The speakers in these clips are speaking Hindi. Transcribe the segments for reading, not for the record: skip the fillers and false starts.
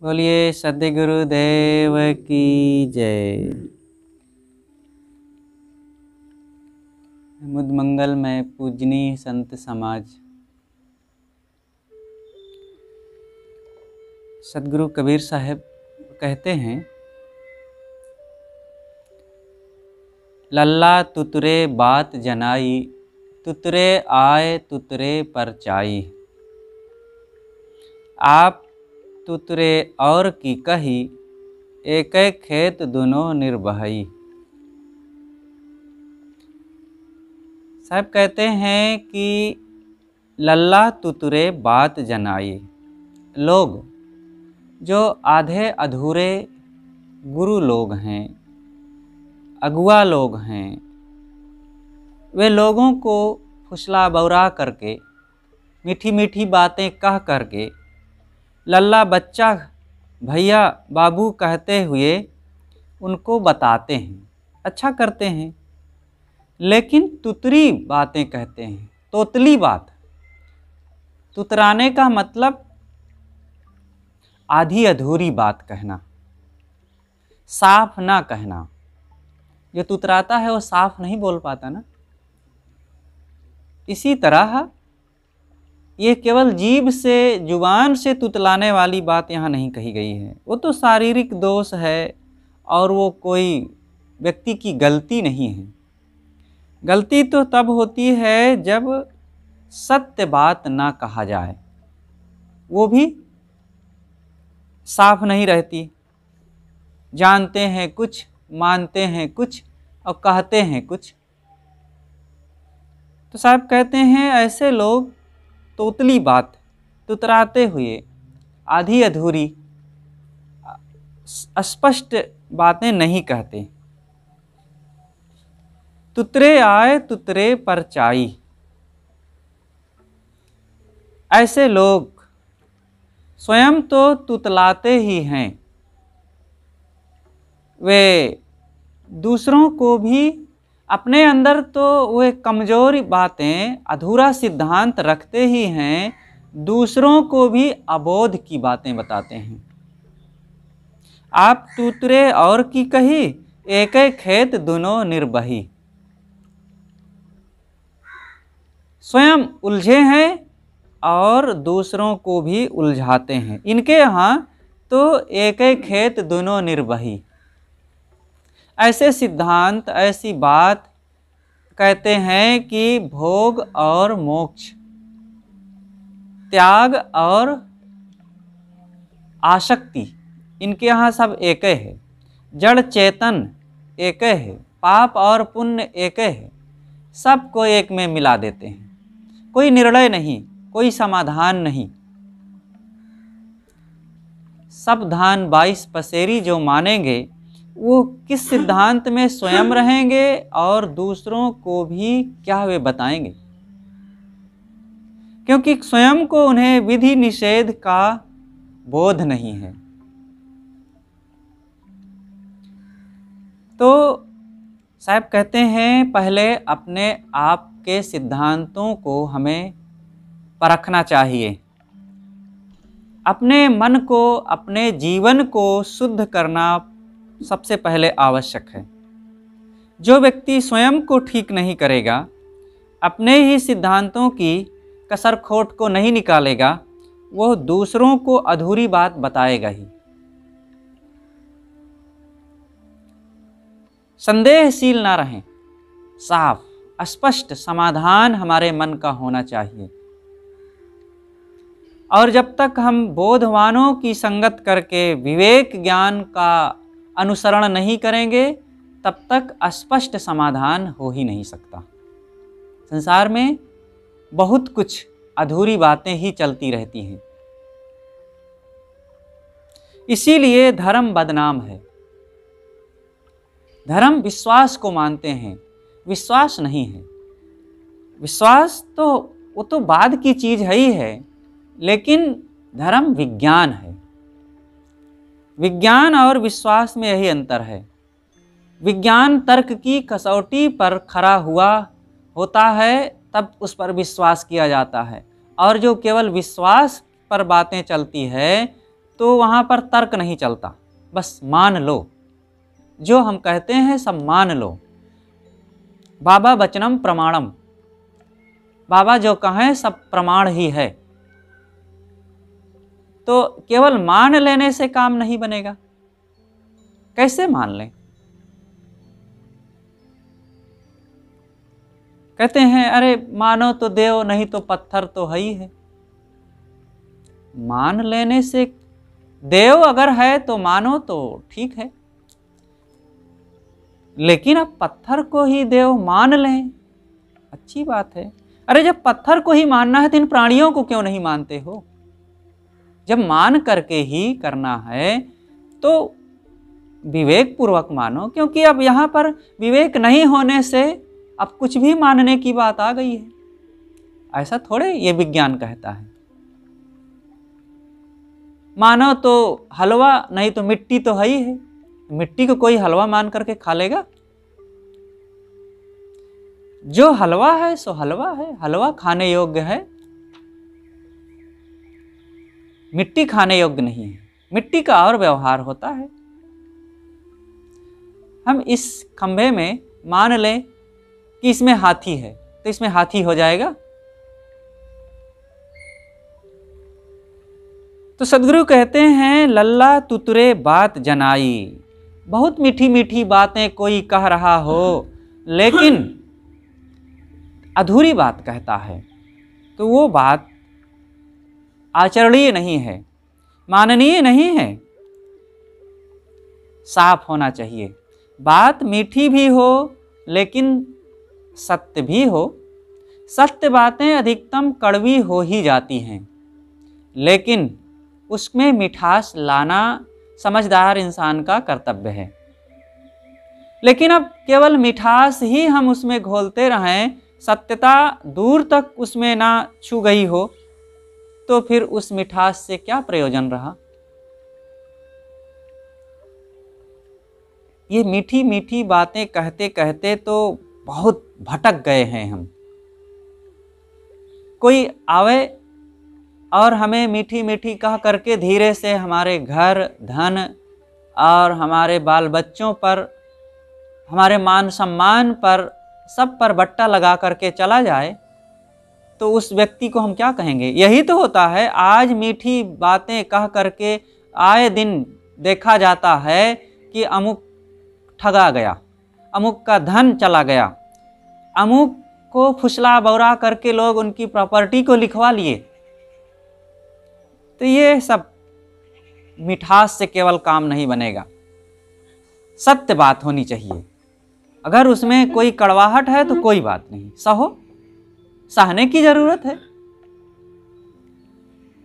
बोलिए सद्गुरुदेव की जय। मुद मंगल में पूजनीय संत समाज। सदगुरु कबीर साहब कहते हैं, लल्ला तुतरे बात जनाई, तुतरे आए तुतरे परचाई। आप तुतरे और की कही, एक खेत दुनो निर्बहई। साहब कहते हैं कि लल्ला तुतरे बात जनाई। लोग जो आधे अधूरे गुरु लोग हैं, अगुआ लोग हैं, वे लोगों को फुसला बौरा करके, मीठी मीठी बातें कह करके, लल्ला बच्चा भैया बाबू कहते हुए उनको बताते हैं, अच्छा करते हैं, लेकिन तुतरी बातें कहते हैं। तोतली बात, तुतराने का मतलब आधी अधूरी बात कहना, साफ ना कहना। जो तुतराता है वो साफ नहीं बोल पाता ना। इसी तरह ये केवल जीभ से, जुबान से तुतलाने वाली बात यहाँ नहीं कही गई है। वो तो शारीरिक दोष है और वो कोई व्यक्ति की गलती नहीं है। गलती तो तब होती है जब सत्य बात ना कहा जाए, वो भी साफ नहीं रहती। जानते हैं कुछ, मानते हैं कुछ और कहते हैं कुछ। तो साहब कहते हैं ऐसे लोग तोतली बात, तुतराते हुए, आधी अधूरी, स्पष्ट बातें नहीं कहते। तुतरे आए तुतरे परचाई। ऐसे लोग स्वयं तो तुतलाते ही हैं, वे दूसरों को भी अपने अंदर तो वे कमजोर बातें, अधूरा सिद्धांत रखते ही हैं, दूसरों को भी अबोध की बातें बताते हैं। आप तुतरे और की कही, एक खेत दुनो निर्बही। स्वयं उलझे हैं और दूसरों को भी उलझाते हैं। इनके यहाँ तो एक खेत दुनो निर्बही। ऐसे सिद्धांत, ऐसी बात कहते हैं कि भोग और मोक्ष, त्याग और आसक्ति, इनके यहाँ सब एक है। जड़ चेतन एक है, पाप और पुण्य एक है, सबको एक में मिला देते हैं। कोई निर्णय नहीं, कोई समाधान नहीं। सब धान 22 पसेरी जो मानेंगे, वो किस सिद्धांत में स्वयं रहेंगे और दूसरों को भी क्या वे बताएंगे, क्योंकि स्वयं को उन्हें विधि निषेध का बोध नहीं है। तो साहब कहते हैं, पहले अपने आप के सिद्धांतों को हमें परखना चाहिए। अपने मन को, अपने जीवन को शुद्ध करना सबसे पहले आवश्यक है। जो व्यक्ति स्वयं को ठीक नहीं करेगा, अपने ही सिद्धांतों की कसर खोट को नहीं निकालेगा, वो दूसरों को अधूरी बात बताएगा ही। संदेहशील ना रहें, साफ स्पष्ट समाधान हमारे मन का होना चाहिए। और जब तक हम बोधवानों की संगत करके विवेक ज्ञान का अनुसरण नहीं करेंगे, तब तक स्पष्ट समाधान हो ही नहीं सकता। संसार में बहुत कुछ अधूरी बातें ही चलती रहती हैं। इसीलिए धर्म बदनाम है। धर्म विश्वास को मानते हैं, विश्वास नहीं है। विश्वास तो वो तो बाद की चीज है ही है, लेकिन धर्म विज्ञान है। विज्ञान और विश्वास में यही अंतर है। विज्ञान तर्क की कसौटी पर खरा हुआ होता है, तब उस पर विश्वास किया जाता है। और जो केवल विश्वास पर बातें चलती है, तो वहाँ पर तर्क नहीं चलता, बस मान लो, जो हम कहते हैं सब मान लो। बाबा वचनम प्रमाणम, बाबा जो कहें सब प्रमाण ही है। तो केवल मान लेने से काम नहीं बनेगा। कैसे मान लें? कहते हैं अरे मानो तो देव, नहीं तो पत्थर तो है ही है। मान लेने से, देव अगर है तो मानो तो ठीक है, लेकिन अब पत्थर को ही देव मान लें, अच्छी बात है। अरे जब पत्थर को ही मानना है तो इन प्राणियों को क्यों नहीं मानते हो? जब मान करके ही करना है तो विवेक पूर्वक मानो, क्योंकि अब यहाँ पर विवेक नहीं होने से अब कुछ भी मानने की बात आ गई है। ऐसा थोड़े ये विज्ञान कहता है। मानो तो हलवा, नहीं तो मिट्टी तो है ही है। मिट्टी को कोई हलवा मान करके खा लेगा? जो हलवा है सो हलवा है, हलवा खाने योग्य है, मिट्टी खाने योग्य नहीं है। मिट्टी का और व्यवहार होता है। हम इस खंभे में मान लें कि इसमें हाथी है, तो इसमें हाथी हो जाएगा? तो सदगुरु कहते हैं लल्ला तुतरे बात जनाई, बहुत मीठी मीठी बातें कोई कह रहा हो लेकिन अधूरी बात कहता है, तो वो बात आचरणीय नहीं है, माननीय नहीं है। साफ होना चाहिए। बात मीठी भी हो लेकिन सत्य भी हो। सत्य बातें अधिकतम कड़वी हो ही जाती हैं, लेकिन उसमें मिठास लाना समझदार इंसान का कर्तव्य है। लेकिन अब केवल मिठास ही हम उसमें घोलते रहें, सत्यता दूर तक उसमें ना छू गई हो, तो फिर उस मिठास से क्या प्रयोजन रहा? ये मीठी मीठी बातें कहते कहते तो बहुत भटक गए हैं हम। कोई आवे और हमें मीठी मीठी कह करके धीरे से हमारे घर, धन और हमारे बाल बच्चों पर, हमारे मान सम्मान पर, सब पर बट्टा लगा करके चला जाए, तो उस व्यक्ति को हम क्या कहेंगे? यही तो होता है। आज मीठी बातें कह करके आए दिन देखा जाता है कि अमुक ठगा गया, अमुक का धन चला गया, अमुक को फुसला बौरा करके लोग उनकी प्रॉपर्टी को लिखवा लिए। तो ये सब मिठास से केवल काम नहीं बनेगा। सत्य बात होनी चाहिए। अगर उसमें कोई कड़वाहट है तो कोई बात नहीं, सहो, सहने की जरूरत है।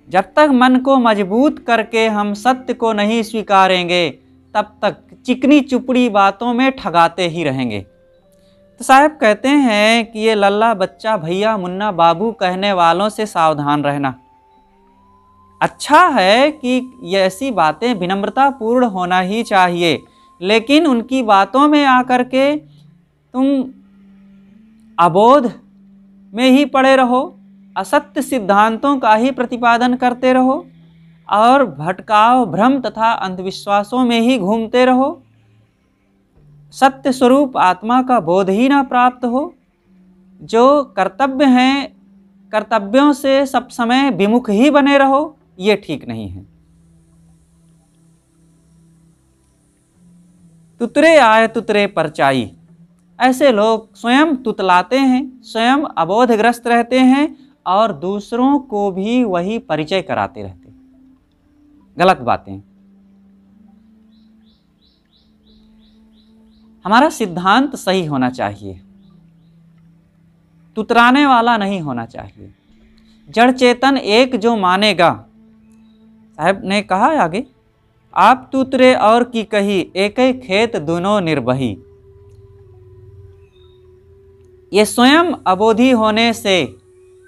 जब तक मन को मजबूत करके हम सत्य को नहीं स्वीकारेंगे, तब तक चिकनी चुपड़ी बातों में ठगाते ही रहेंगे। तो साहब कहते हैं कि ये लल्ला, बच्चा, भैया, मुन्ना, बाबू कहने वालों से सावधान रहना। अच्छा है कि ये ऐसी बातें विनम्रता पूर्ण होना ही चाहिए, लेकिन उनकी बातों में आकर के तुम अबोध में ही पड़े रहो, असत्य सिद्धांतों का ही प्रतिपादन करते रहो और भटकाव, भ्रम तथा अंधविश्वासों में ही घूमते रहो, सत्य स्वरूप आत्मा का बोध ही ना प्राप्त हो, जो कर्तव्य हैं कर्तव्यों से सब समय विमुख ही बने रहो, ये ठीक नहीं है। तुतरे आए तुतरे परचाई, ऐसे लोग स्वयं तुतलाते हैं, स्वयं अबोधग्रस्त रहते हैं और दूसरों को भी वही परिचय कराते रहते हैं गलत बातें। हमारा सिद्धांत सही होना चाहिए, तुतराने वाला नहीं होना चाहिए। जड़ चेतन एक जो मानेगा, साहब ने कहा आगे, आप तुतरे और की कही, एक ही खेत दोनों निर्बही। ये स्वयं अबोधी होने से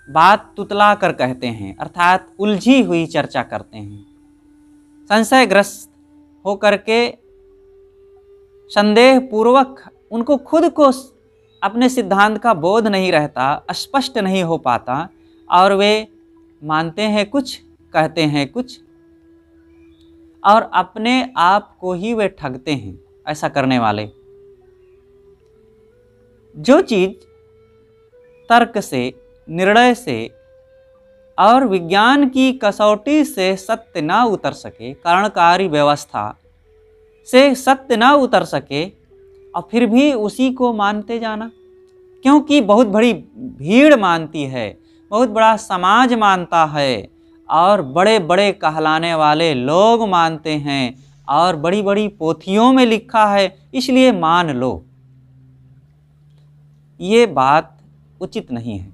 बात तुतला कर कहते हैं, अर्थात उलझी हुई चर्चा करते हैं। संशयग्रस्त होकर के संदेह पूर्वक उनको खुद को अपने सिद्धांत का बोध नहीं रहता, स्पष्ट नहीं हो पाता और वे मानते हैं कुछ, कहते हैं कुछ। और अपने आप को ही वे ठगते हैं ऐसा करने वाले। जो चीज़ तर्क से, निर्णय से और विज्ञान की कसौटी से सत्य ना उतर सके, कारणकारी व्यवस्था से सत्य ना उतर सके, और फिर भी उसी को मानते जाना, क्योंकि बहुत बड़ी भीड़ मानती है, बहुत बड़ा समाज मानता है, और बड़े बड़े कहलाने वाले लोग मानते हैं, और बड़ी बड़ी पोथियों में लिखा है इसलिए मान लो। ये बात उचित नहीं है।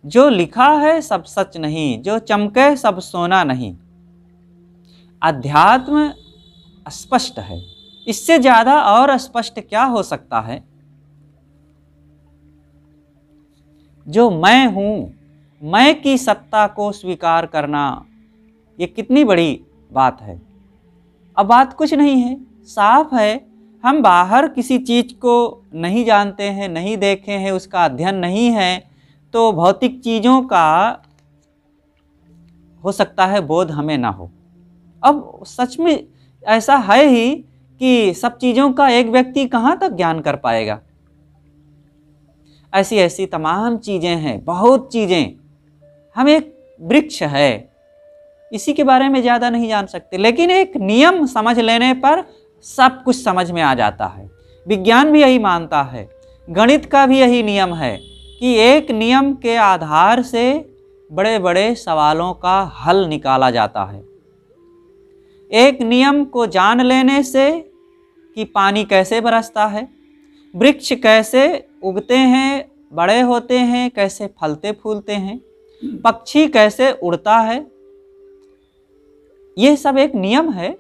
जो लिखा है सब सच नहीं, जो चमके सब सोना नहीं। अध्यात्म स्पष्ट है, इससे ज्यादा और स्पष्ट क्या हो सकता है। जो मैं हूं, मैं की सत्ता को स्वीकार करना, ये कितनी बड़ी बात है। अब बात कुछ नहीं है, साफ है। हम बाहर किसी चीज को नहीं जानते हैं, नहीं देखे हैं, उसका अध्ययन नहीं है, तो भौतिक चीजों का हो सकता है बोध हमें ना हो। अब सच में ऐसा है ही कि सब चीजों का एक व्यक्ति कहाँ तक ज्ञान कर पाएगा। ऐसी ऐसी तमाम चीजें हैं, बहुत चीजें। हम एक वृक्ष है, इसी के बारे में ज्यादा नहीं जान सकते, लेकिन एक नियम समझ लेने पर सब कुछ समझ में आ जाता है। विज्ञान भी यही मानता है, गणित का भी यही नियम है कि एक नियम के आधार से बड़े बड़े सवालों का हल निकाला जाता है। एक नियम को जान लेने से कि पानी कैसे बरसता है, वृक्ष कैसे उगते हैं, बड़े होते हैं, कैसे फलते फूलते हैं, पक्षी कैसे उड़ता है, ये सब एक नियम है।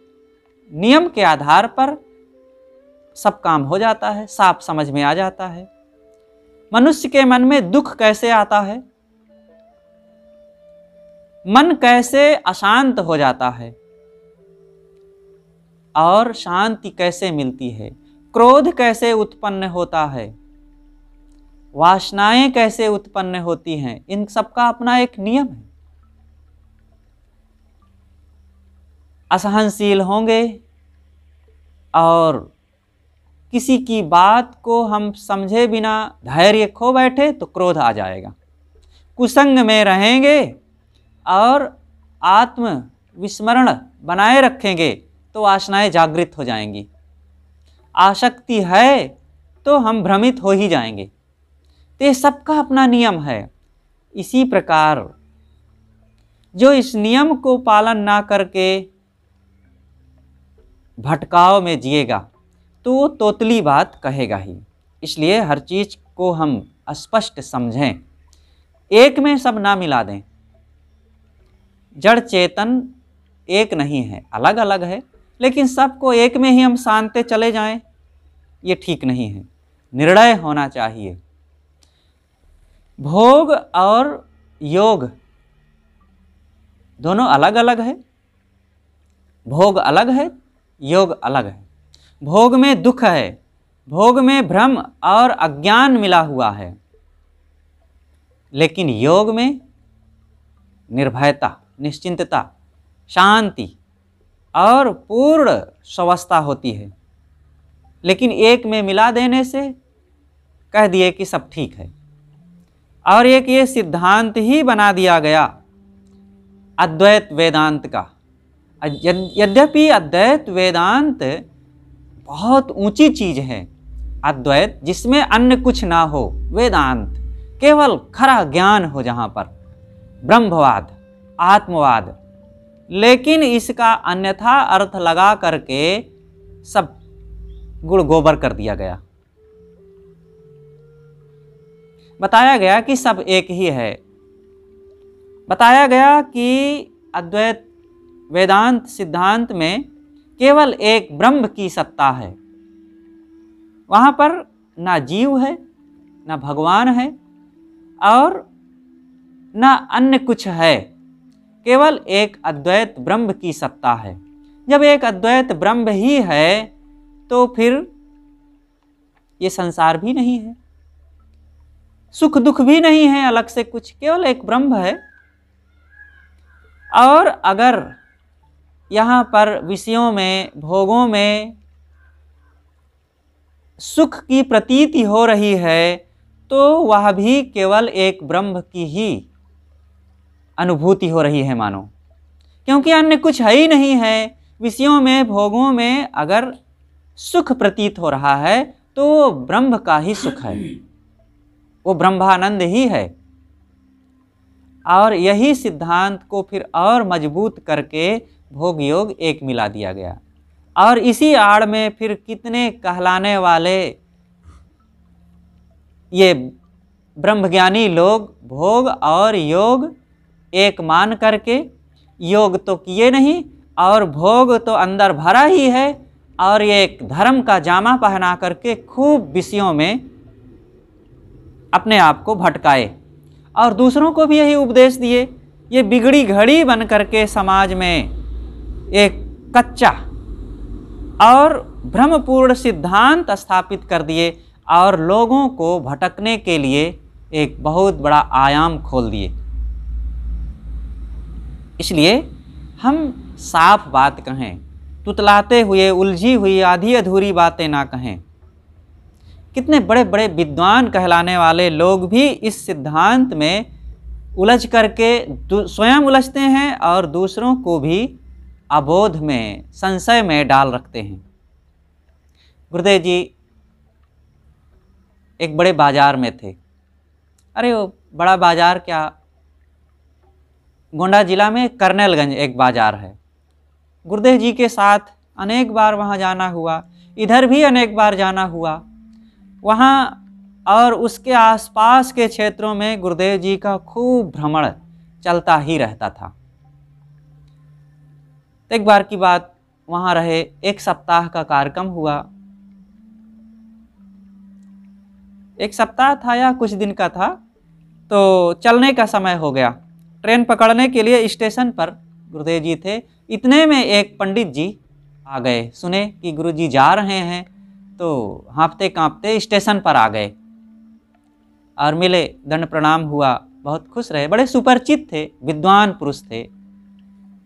नियम के आधार पर सब काम हो जाता है, साफ समझ में आ जाता है। मनुष्य के मन में दुख कैसे आता है, मन कैसे अशांत हो जाता है और शांति कैसे मिलती है, क्रोध कैसे उत्पन्न होता है, वासनाएं कैसे उत्पन्न होती हैं, इन सब का अपना एक नियम है। असहनशील होंगे और किसी की बात को हम समझे बिना धैर्य खो बैठे तो क्रोध आ जाएगा। कुसंग में रहेंगे और आत्म विस्मरण बनाए रखेंगे तो वासनाएं जागृत हो जाएंगी। आसक्ति है तो हम भ्रमित हो ही जाएंगे। तो ये सबका अपना नियम है। इसी प्रकार जो इस नियम को पालन ना करके भटकाव में जिएगा तो वो तोतली बात कहेगा ही। इसलिए हर चीज को हम स्पष्ट समझें, एक में सब ना मिला दें। जड़ चेतन एक नहीं है, अलग अलग है, लेकिन सबको एक में ही हम सानते चले जाएं, ये ठीक नहीं है। निर्णय होना चाहिए। भोग और योग दोनों अलग अलग है। भोग अलग है, योग अलग है। भोग में दुख है, भोग में भ्रम और अज्ञान मिला हुआ है, लेकिन योग में निर्भयता, निश्चिंतता, शांति और पूर्ण स्वस्थता होती है। लेकिन एक में मिला देने से कह दिए कि सब ठीक है, और एक ये सिद्धांत ही बना दिया गया अद्वैत वेदांत का। यद्यपि अद्वैत वेदांत बहुत ऊंची चीज है, अद्वैत जिसमें अन्य कुछ ना हो, वेदांत केवल खरा ज्ञान हो, जहां पर ब्रह्मवाद, आत्मवाद, लेकिन इसका अन्यथा अर्थ लगा करके सब गुड़ गोबर कर दिया गया। बताया गया कि सब एक ही है। बताया गया कि अद्वैत वेदांत सिद्धांत में केवल एक ब्रह्म की सत्ता है। वहाँ पर ना जीव है, ना भगवान है और ना अन्य कुछ है, केवल एक अद्वैत ब्रह्म की सत्ता है। जब एक अद्वैत ब्रह्म ही है तो फिर ये संसार भी नहीं है, सुख दुख भी नहीं है अलग से कुछ, केवल एक ब्रह्म है। और अगर यहाँ पर विषयों में, भोगों में सुख की प्रतीति हो रही है तो वह भी केवल एक ब्रह्म की ही अनुभूति हो रही है मानो, क्योंकि अन्य कुछ है ही नहीं है। विषयों में, भोगों में अगर सुख प्रतीत हो रहा है तो वो ब्रह्म का ही सुख है, वो ब्रह्मानंद ही है। और यही सिद्धांत को फिर और मजबूत करके भोग योग एक मिला दिया गया। और इसी आड़ में फिर कितने कहलाने वाले ये ब्रह्मज्ञानी लोग भोग और योग एक मान करके, योग तो किए नहीं और भोग तो अंदर भरा ही है, और ये एक धर्म का जामा पहना करके खूब विषयों में अपने आप को भटकाए और दूसरों को भी यही उपदेश दिए। ये बिगड़ी घड़ी बन करके समाज में एक कच्चा और भ्रमपूर्ण सिद्धांत स्थापित कर दिए और लोगों को भटकने के लिए एक बहुत बड़ा आयाम खोल दिए। इसलिए हम साफ बात कहें, तुतलाते हुए, उलझी हुई, आधी अधूरी बातें ना कहें। कितने बड़े बड़े विद्वान कहलाने वाले लोग भी इस सिद्धांत में उलझ करके स्वयं उलझते हैं और दूसरों को भी अबोध में, संशय में डाल रखते हैं। गुरुदेव जी एक बड़े बाजार में थे। अरे वो बड़ा बाजार क्या, गोंडा जिला में करनेलगंज एक बाजार है। गुरुदेव जी के साथ अनेक बार वहाँ जाना हुआ, इधर भी अनेक बार जाना हुआ। वहाँ और उसके आसपास के क्षेत्रों में गुरुदेव जी का खूब भ्रमण चलता ही रहता था। एक बार की बात, वहाँ रहे, एक सप्ताह का कार्यक्रम हुआ। एक सप्ताह था या कुछ दिन का था, तो चलने का समय हो गया। ट्रेन पकड़ने के लिए स्टेशन पर गुरुदेव जी थे। इतने में एक पंडित जी आ गए, सुने कि गुरु जी जा रहे हैं तो हाँफते काँपते स्टेशन पर आ गए और मिले, दंड प्रणाम हुआ, बहुत खुश रहे। बड़े सुपरिचित थे, विद्वान पुरुष थे,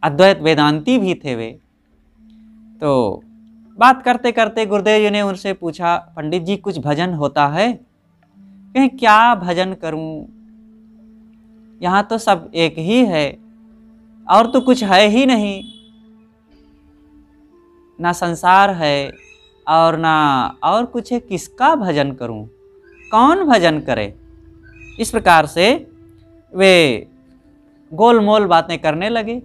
अद्वैत वेदांती भी थे वे। तो बात करते करते गुरुदेव जी ने उनसे पूछा, पंडित जी कुछ भजन होता है? कहें क्या भजन करूं, यहाँ तो सब एक ही है और तो कुछ है ही नहीं, ना संसार है और ना और कुछ है, किसका भजन करूं, कौन भजन करे? इस प्रकार से वे गोलमोल बातें करने लगे।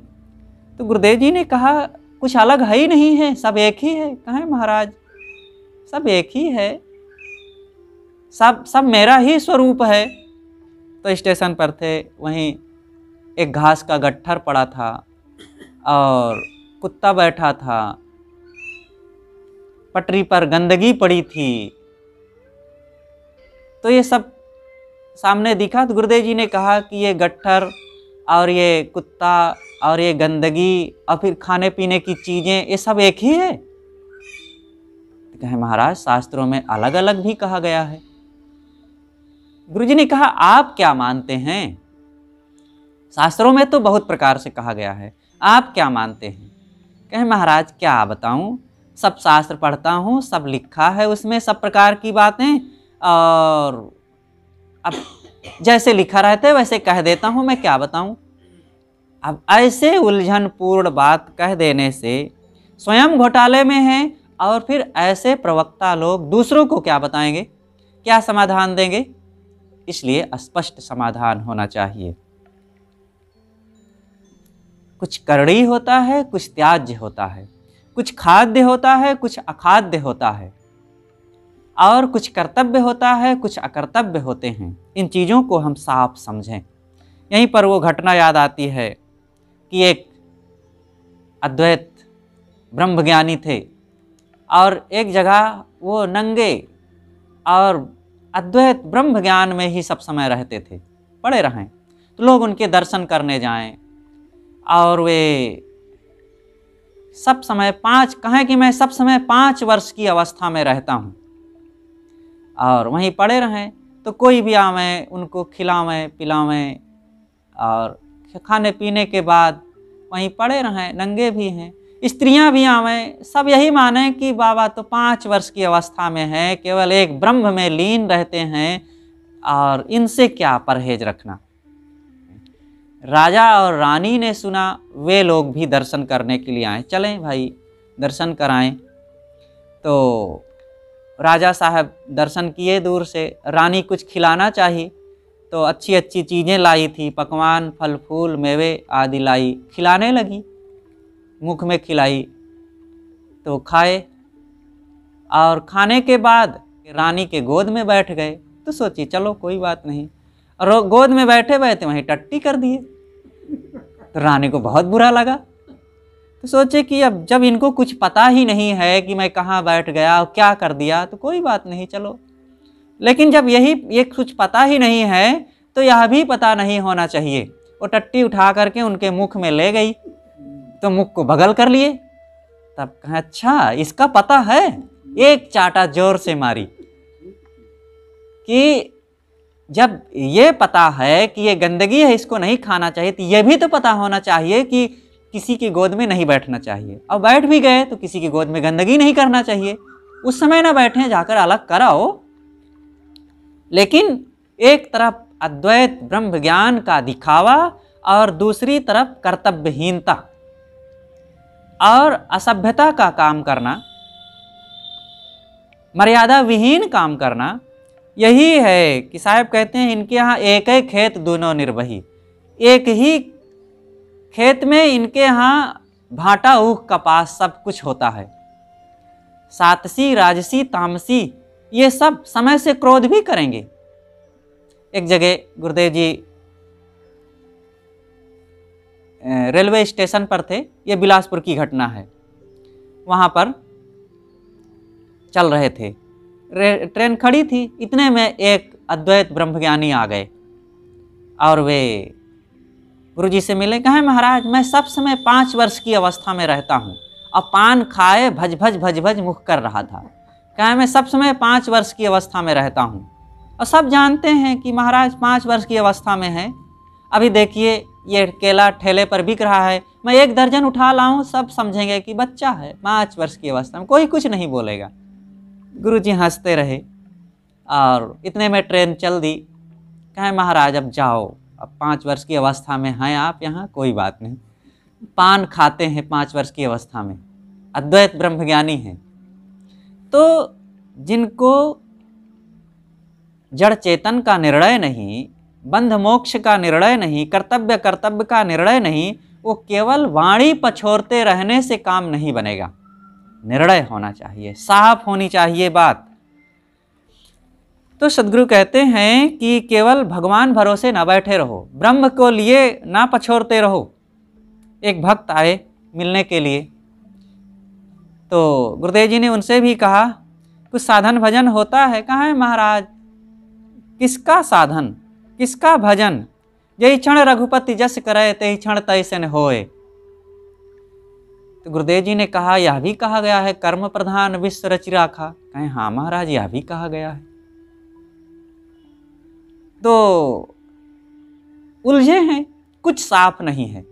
तो गुरुदेव जी ने कहा कुछ अलग है ही नहीं है, सब एक ही है। कहें महाराज सब एक ही है, सब मेरा ही स्वरूप है। तो स्टेशन पर थे, वहीं एक घास का गट्ठर पड़ा था और कुत्ता बैठा था, पटरी पर गंदगी पड़ी थी। तो ये सब सामने दिखा तो गुरुदेव जी ने कहा कि ये गट्ठर और ये कुत्ता और ये गंदगी और फिर खाने पीने की चीज़ें, ये सब एक ही है। तो कहे महाराज शास्त्रों में अलग अलग भी कहा गया है। गुरुजी ने कहा आप क्या मानते हैं? शास्त्रों में तो बहुत प्रकार से कहा गया है, आप क्या मानते हैं? कहे महाराज क्या बताऊं, सब शास्त्र पढ़ता हूँ, सब लिखा है उसमें सब प्रकार की बातें, और अब जैसे लिखा रहता है वैसे कह देता हूँ, मैं क्या बताऊं। अब ऐसे उलझन पूर्ण बात कह देने से स्वयं घोटाले में हैं और फिर ऐसे प्रवक्ता लोग दूसरों को क्या बताएंगे, क्या समाधान देंगे? इसलिए स्पष्ट समाधान होना चाहिए। कुछ करड़ी होता है, कुछ त्याज्य होता है, कुछ खाद्य होता है, कुछ अखाद्य होता है, और कुछ कर्तव्य होता है, कुछ अकर्तव्य होते हैं। इन चीज़ों को हम साफ समझें। यहीं पर वो घटना याद आती है कि एक अद्वैत ब्रह्मज्ञानी थे और एक जगह वो नंगे और अद्वैत ब्रह्म ज्ञान में ही सब समय रहते थे, पड़े रहें तो लोग उनके दर्शन करने जाएं, और वे सब समय कहें कि मैं सब समय 5 वर्ष की अवस्था में रहता हूँ, और वहीं पड़े रहें तो कोई भी आवें उनको खिलावें पिलावें, और खाने पीने के बाद वहीं पड़े रहें, नंगे भी हैं, स्त्रियां भी आवें, सब यही माने कि बाबा तो 5 वर्ष की अवस्था में है, केवल एक ब्रह्म में लीन रहते हैं और इनसे क्या परहेज रखना। राजा और रानी ने सुना, वे लोग भी दर्शन करने के लिए आए। चलें भाई दर्शन कराएं। तो राजा साहब दर्शन किए दूर से। रानी कुछ खिलाना चाहिए तो अच्छी अच्छी चीज़ें लाई थी, पकवान, फल फूल, मेवे आदि लाई, खिलाने लगी, मुख में खिलाई तो खाए। और खाने के बाद रानी के गोद में बैठ गए तो सोची चलो कोई बात नहीं, और गोद में बैठे बैठे वहीं टट्टी कर दिए। तो रानी को बहुत बुरा लगा, तो सोचे कि अब जब इनको कुछ पता ही नहीं है कि मैं कहाँ बैठ गया और क्या कर दिया तो कोई बात नहीं चलो, लेकिन जब ये कुछ पता ही नहीं है तो यह भी पता नहीं होना चाहिए। वो टट्टी उठा करके उनके मुख में ले गई तो मुख को बगल कर लिए। तब कहा अच्छा इसका पता है, एक चाटा जोर से मारी कि जब ये पता है कि ये गंदगी है, इसको नहीं खाना चाहिए, तो ये भी तो पता होना चाहिए कि किसी की गोद में नहीं बैठना चाहिए। अब बैठ भी गए तो किसी की गोद में गंदगी नहीं करना चाहिए, उस समय ना बैठे, जाकर अलग कराओ। लेकिन एक तरफ अद्वैत ब्रह्म ज्ञान का दिखावा और दूसरी तरफ कर्तव्यहीनता और असभ्यता का काम करना, मर्यादा विहीन काम करना, यही है कि साहब कहते हैं इनके यहाँ एक ही खेत दोनों निर्वही। एक ही खेत में इनके यहाँ भाटा ऊख कपास सब कुछ होता है। सातसी, राजसी, तामसी ये सब समय से क्रोध भी करेंगे। एक जगह गुरुदेव जी रेलवे स्टेशन पर थे, ये बिलासपुर की घटना है। वहाँ पर चल रहे थे, ट्रेन खड़ी थी, इतने में एक अद्वैत ब्रह्मज्ञानी आ गए और वे गुरुजी से मिले। कहे महाराज मैं सब समय 5 वर्ष की अवस्था में रहता हूँ और पान खाए भज भज मुख कर रहा था। कहे मैं सब समय 5 वर्ष की अवस्था में रहता हूँ और सब जानते हैं कि महाराज 5 वर्ष की अवस्था में है। अभी देखिए ये केला ठेले पर बिक रहा है, मैं 1 दर्जन उठा लाऊं, सब समझेंगे कि बच्चा है 5 वर्ष की अवस्था में, कोई कुछ नहीं बोलेगा। गुरुजी हंसते रहे और इतने में ट्रेन चल दी। कहे महाराज अब जाओ, अब 5 वर्ष की अवस्था में हैं आप यहाँ, कोई बात नहीं, पान खाते हैं 5 वर्ष की अवस्था में, अद्वैत ब्रह्मज्ञानी हैं। तो जिनको जड़ चेतन का निर्णय नहीं, बंध मोक्ष का निर्णय नहीं, कर्तव्य का निर्णय नहीं, वो केवल वाणी पछोरते रहने से काम नहीं बनेगा। निर्णय होना चाहिए, साफ होनी चाहिए बात। तो सद्गुरु कहते हैं कि केवल भगवान भरोसे ना बैठे रहो, ब्रह्म को लिए ना पछोरते रहो। एक भक्त आए मिलने के लिए, तो गुरुदेव जी ने उनसे भी कहा कुछ साधन भजन होता है। कहा है महाराज किसका साधन, किसका भजन, जय क्षण रघुपति जस करे ते क्षण तैसन होए। तो गुरुदेव जी ने कहा यह भी कहा गया है कर्म प्रधान विश्व रचि राखा। कहें हाँ महाराज यह भी कहा गया है। तो उलझे हैं, कुछ साफ नहीं है,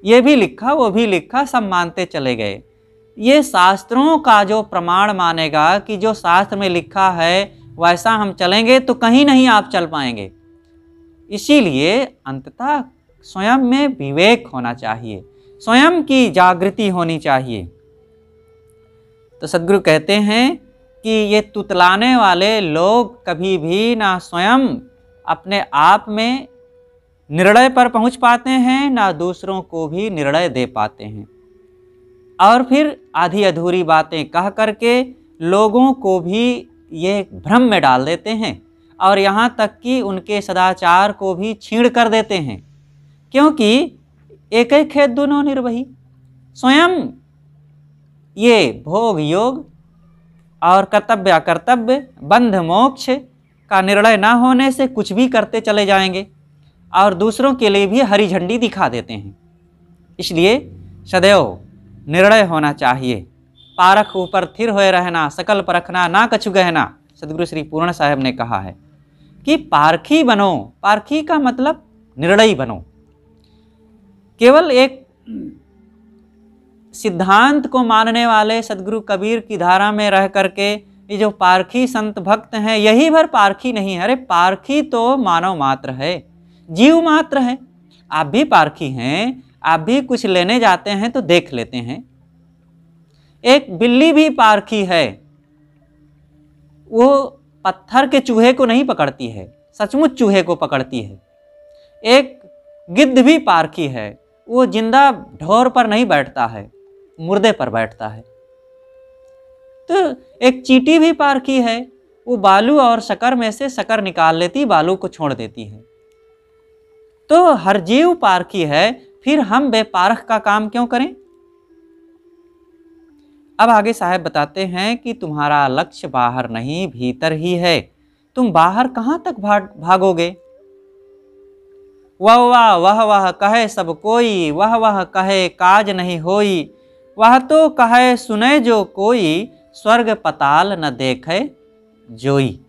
ये भी लिखा वो भी लिखा, सब मानते चले गए। ये शास्त्रों का जो प्रमाण मानेगा कि जो शास्त्र में लिखा है वैसा हम चलेंगे तो कहीं नहीं आप चल पाएंगे। इसीलिए अंततः स्वयं में विवेक होना चाहिए, स्वयं की जागृति होनी चाहिए। तो सद्गुरु कहते हैं कि ये तुतलाने वाले लोग कभी भी ना स्वयं अपने आप में निर्णय पर पहुंच पाते हैं, ना दूसरों को भी निर्णय दे पाते हैं, और फिर आधी अधूरी बातें कह करके लोगों को भी ये भ्रम में डाल देते हैं और यहाँ तक कि उनके सदाचार को भी छीण कर देते हैं। क्योंकि एक ही खेत दोनों निर्वही, स्वयं ये भोग योग और कर्तव्य अकर्तव्य, बंध मोक्ष का निर्णय ना होने से कुछ भी करते चले जाएंगे और दूसरों के लिए भी हरी झंडी दिखा देते हैं। इसलिए सदैव निर्णय होना चाहिए, पारख ऊपर थिर होए रहना, सकल परखना ना कछु गहना। सद्गुरु श्री पूर्ण साहब ने कहा है कि पारखी बनो। पारखी का मतलब निर्णयी बनो। केवल एक सिद्धांत को मानने वाले सदगुरु कबीर की धारा में रह करके ये जो पारखी संत भक्त हैं, यही भर पारखी नहीं है। अरे पारखी तो मानव मात्र है, जीव मात्र है। आप भी पारखी हैं, आप भी कुछ लेने जाते हैं तो देख लेते हैं। एक बिल्ली भी पारखी है, वो पत्थर के चूहे को नहीं पकड़ती है, सचमुच चूहे को पकड़ती है। एक गिद्ध भी पारखी है, वो जिंदा ढोर पर नहीं बैठता है, मुर्दे पर बैठता है। तो एक चींटी भी पारखी है, वो बालू और शक्कर में से शक्कर निकाल लेती, बालू को छोड़ देती है। तो हर जीव पारखी है, फिर हम बेपारख का काम क्यों करें। अब आगे साहब बताते हैं कि तुम्हारा लक्ष्य बाहर नहीं भीतर ही है, तुम बाहर कहां तक भागोगे। वह वह कहे सब कोई, वह कहे काज नहीं होई, वह तो कहे सुने जो कोई, स्वर्ग पताल न देखे जोई।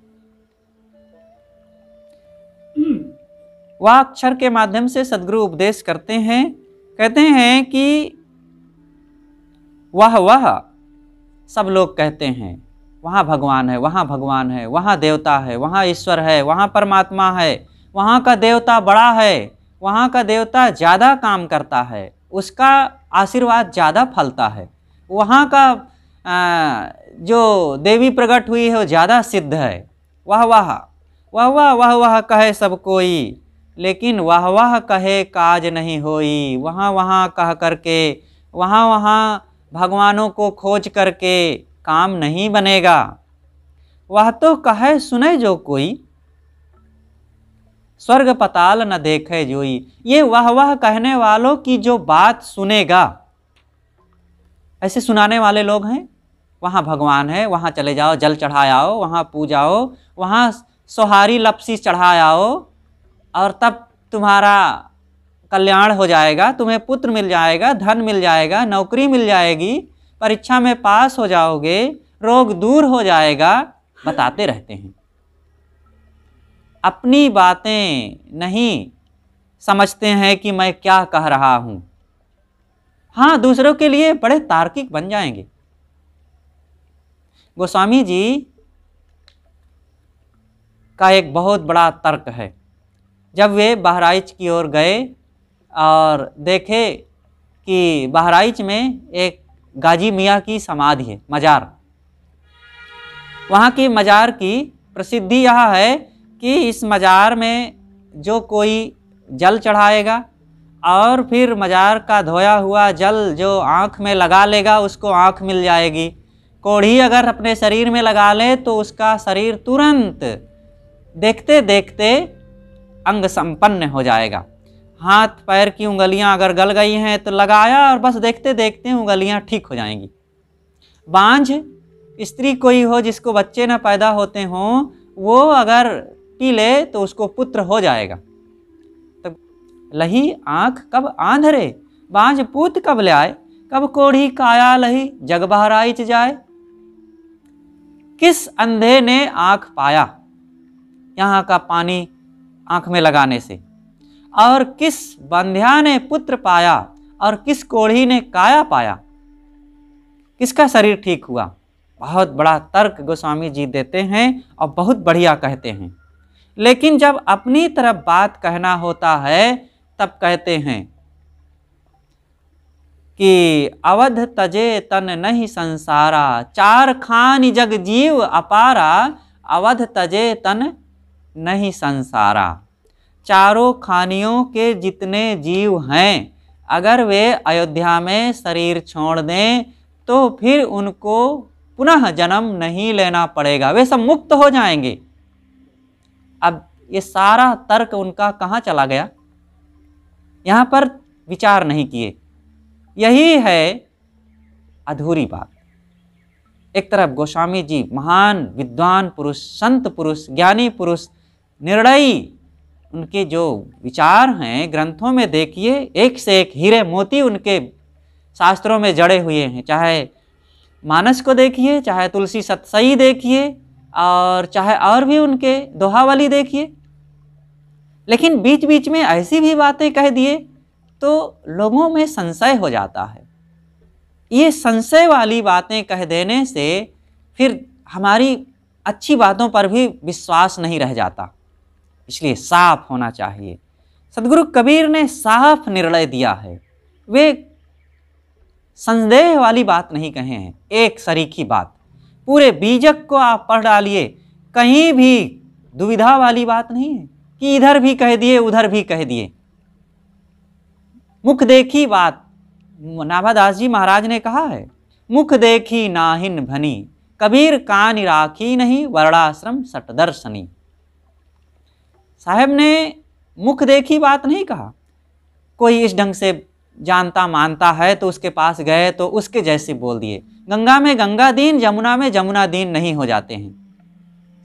वह अक्षर के माध्यम से सदगुरु उपदेश करते हैं, कहते हैं कि वह सब लोग कहते हैं वहाँ भगवान है, वहाँ भगवान है, वहाँ देवता है, वहाँ ईश्वर है, वहाँ परमात्मा है, वहाँ का देवता बड़ा है, वहाँ का देवता ज़्यादा काम करता है, उसका आशीर्वाद ज़्यादा फलता है, वहाँ का जो देवी प्रकट हुई है वो ज़्यादा सिद्ध है। वह कहे सब कोई, लेकिन वह कहे काज नहीं होई। वहाँ कह करके, वहाँ भगवानों को खोज करके काम नहीं बनेगा। वह तो कहे सुने जो कोई, स्वर्ग पताल न देखे जोई। ये वह कहने वालों की जो बात सुनेगा, ऐसे सुनाने वाले लोग हैं। वहाँ भगवान है, वहाँ चले जाओ, जल चढ़ाए आओ, वहाँ पूजाओ, वहाँ सोहारी लपसी चढ़ाए आओ, और तब तुम्हारा कल्याण हो जाएगा, तुम्हें पुत्र मिल जाएगा, धन मिल जाएगा, नौकरी मिल जाएगी, परीक्षा में पास हो जाओगे, रोग दूर हो जाएगा, बताते रहते हैं। अपनी बातें नहीं समझते हैं कि मैं क्या कह रहा हूँ। हाँ, दूसरों के लिए बड़े तार्किक बन जाएंगे। गोस्वामी जी का एक बहुत बड़ा तर्क है। जब वे बहराइच की ओर गए और देखे कि बहराइच में एक गाजी मियाँ की समाधि है, मजार। वहाँ की मजार की प्रसिद्धि यह है कि इस मजार में जो कोई जल चढ़ाएगा और फिर मजार का धोया हुआ जल जो आँख में लगा लेगा, उसको आँख मिल जाएगी। कोढ़ी अगर अपने शरीर में लगा ले तो उसका शरीर तुरंत देखते देखते अंग संपन्न हो जाएगा। हाथ पैर की उंगलियां अगर गल गई हैं तो लगाया और बस देखते देखते उंगलियां ठीक हो जाएंगी। बांझ स्त्री कोई हो जिसको बच्चे न पैदा होते हों, वो अगर पी ले तो उसको पुत्र हो जाएगा। तब लही आँख कब आंधरे, बांझ पूत कब ले आए, कब कोढ़ी काया लही जग बहराइच जाए। किस अंधे ने आँख पाया यहाँ का पानी आँख में लगाने से, और किस बंध्या ने पुत्र पाया, और किस कोढ़ी ने काया पाया, किसका शरीर ठीक हुआ। बहुत बड़ा तर्क गोस्वामी जी देते हैं और बहुत बढ़िया कहते हैं। लेकिन जब अपनी तरफ बात कहना होता है तब कहते हैं कि अवध तजे तन नहीं संसारा, चार खान जग जीव अपारा, अवध तजे तन नहीं संसारा। चारों खानियों के जितने जीव हैं, अगर वे अयोध्या में शरीर छोड़ दें तो फिर उनको पुनः जन्म नहीं लेना पड़ेगा, वे सब मुक्त हो जाएंगे। अब ये सारा तर्क उनका कहाँ चला गया, यहाँ पर विचार नहीं किए। यही है अधूरी बात। एक तरफ गोस्वामी जी महान विद्वान पुरुष, संत पुरुष, ज्ञानी पुरुष, निर्णयी, उनके जो विचार हैं ग्रंथों में देखिए, एक से एक हीरे मोती उनके शास्त्रों में जड़े हुए हैं। चाहे मानस को देखिए, चाहे तुलसी सतसई देखिए, और चाहे और भी उनके दोहावली देखिए। लेकिन बीच बीच में ऐसी भी बातें कह दिए तो लोगों में संशय हो जाता है। ये संशय वाली बातें कह देने से फिर हमारी अच्छी बातों पर भी विश्वास नहीं रह जाता, इसलिए साफ होना चाहिए। सदगुरु कबीर ने साफ निर्णय दिया है, वे संदेह वाली बात नहीं कहे हैं, एक सरीखी बात। पूरे बीजक को आप पढ़ डालिए, कहीं भी दुविधा वाली बात नहीं है कि इधर भी कह दिए उधर भी कह दिए। मुख देखी बात, नाभादास जी महाराज ने कहा है, मुख देखी नाहिन भनी, कबीर कान राखी नहीं, वर्णाश्रम सटदर्शनी। साहब ने मुख देखी बात नहीं कहा, कोई इस ढंग से जानता मानता है तो उसके पास गए तो उसके जैसे बोल दिए। गंगा में गंगा दीन, जमुना में जमुना दीन नहीं हो जाते हैं।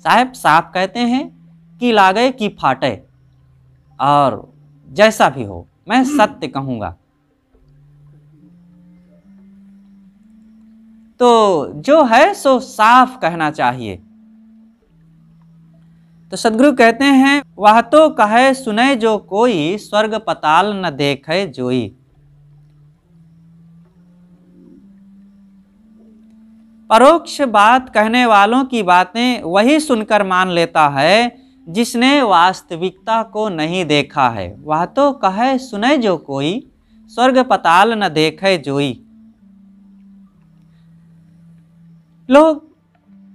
साहब साफ कहते हैं कि लागे कि फाटे, और जैसा भी हो मैं सत्य कहूँगा। तो जो है सो साफ कहना चाहिए। तो सदगुरु कहते हैं, वह तो कहे सुने जो कोई, स्वर्ग पताल न देखे जोई। परोक्ष बात कहने वालों की बातें वही सुनकर मान लेता है जिसने वास्तविकता को नहीं देखा है। वह तो कहे सुने जो कोई, स्वर्ग पताल न देखे जोई। लोग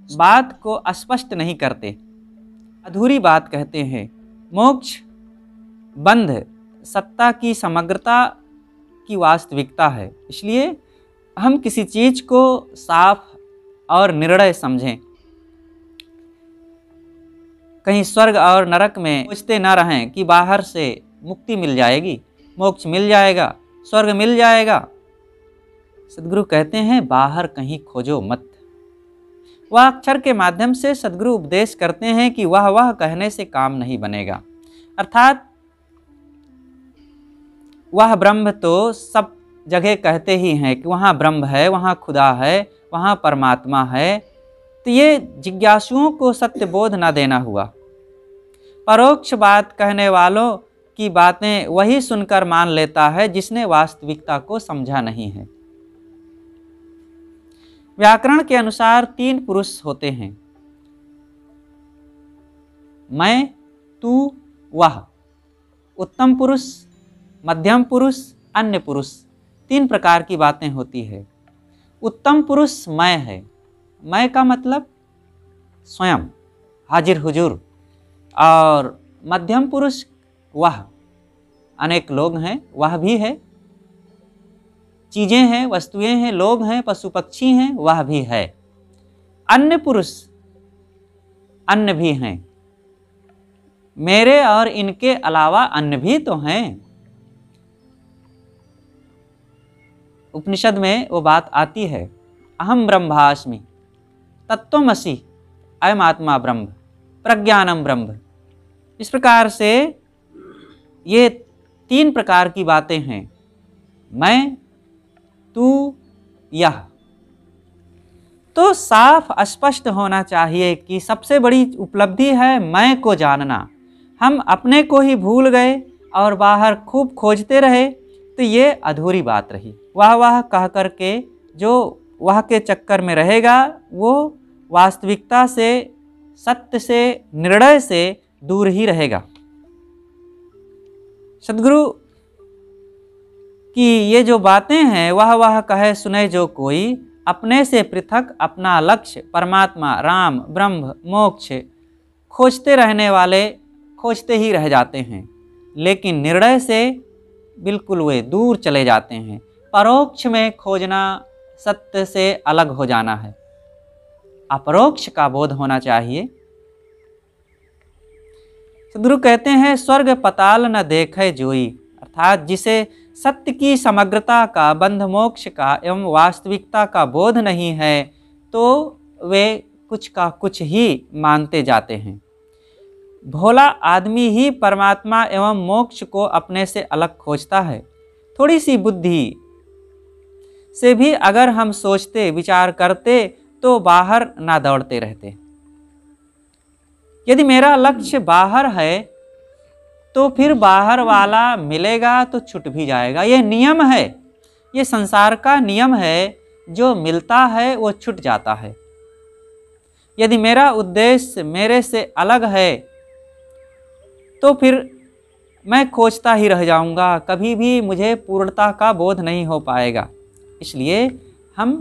बात को स्पष्ट नहीं करते, अधूरी बात कहते हैं। मोक्ष बंध सत्ता की समग्रता की वास्तविकता है, इसलिए हम किसी चीज को साफ और निर्णय समझें। कहीं स्वर्ग और नरक में सोचते न रहें कि बाहर से मुक्ति मिल जाएगी, मोक्ष मिल जाएगा, स्वर्ग मिल जाएगा। सदगुरु कहते हैं बाहर कहीं खोजो मत। वह अक्षर के माध्यम से सदगुरु उपदेश करते हैं कि वह कहने से काम नहीं बनेगा। अर्थात वह ब्रह्म तो सब जगह कहते ही हैं कि वहाँ ब्रह्म है, वहाँ खुदा है, वहाँ परमात्मा है। तो ये जिज्ञासुओं को सत्य बोध न देना हुआ। परोक्ष बात कहने वालों की बातें वही सुनकर मान लेता है जिसने वास्तविकता को समझा नहीं है। व्याकरण के अनुसार 3 पुरुष होते हैं, मैं, तू, वह। उत्तम पुरुष, मध्यम पुरुष, अन्य पुरुष, 3 प्रकार की बातें होती है। उत्तम पुरुष मैं है, मैं का मतलब स्वयं हाजिर हुजूर। और मध्यम पुरुष वह, अनेक लोग हैं, वह भी है, चीजें हैं, वस्तुएं हैं, लोग हैं, पशु पक्षी हैं, वह भी है। अन्य पुरुष, अन्य भी हैं, मेरे और इनके अलावा अन्य भी तो हैं। उपनिषद में वो बात आती है, अहम ब्रह्मास्मि, तत्त्वमसि, अयम आत्मा ब्रह्म, प्रज्ञानम ब्रह्म। इस प्रकार से ये 3 प्रकार की बातें हैं, मैं, तू, यह। तो साफ स्पष्ट होना चाहिए कि सबसे बड़ी उपलब्धि है मैं को जानना। हम अपने को ही भूल गए और बाहर खूब खोजते रहे तो ये अधूरी बात रही। वाह कह कर के जो वह के चक्कर में रहेगा वो वास्तविकता से, सत्य से, निर्णय से दूर ही रहेगा। सदगुरु कि ये जो बातें हैं वह कहे सुने जो कोई, अपने से पृथक अपना लक्ष्य परमात्मा, राम, ब्रह्म, मोक्ष खोजते रहने वाले खोजते ही रह जाते हैं, लेकिन निर्णय से बिल्कुल वे दूर चले जाते हैं। परोक्ष में खोजना सत्य से अलग हो जाना है, अपरोक्ष का बोध होना चाहिए। सदगुरु कहते हैं स्वर्ग पताल न देखे जोई, अर्थात जिसे सत्य की समग्रता का, बंध मोक्ष का एवं वास्तविकता का बोध नहीं है तो वे कुछ का कुछ ही मानते जाते हैं। भोला आदमी ही परमात्मा एवं मोक्ष को अपने से अलग खोजता है। थोड़ी सी बुद्धि से भी अगर हम सोचते विचार करते तो बाहर ना दौड़ते रहते। यदि मेरा लक्ष्य बाहर है तो फिर बाहर वाला मिलेगा तो छूट भी जाएगा। ये नियम है, ये संसार का नियम है, जो मिलता है वो छूट जाता है। यदि मेरा उद्देश्य मेरे से अलग है तो फिर मैं खोजता ही रह जाऊंगा, कभी भी मुझे पूर्णता का बोध नहीं हो पाएगा। इसलिए हम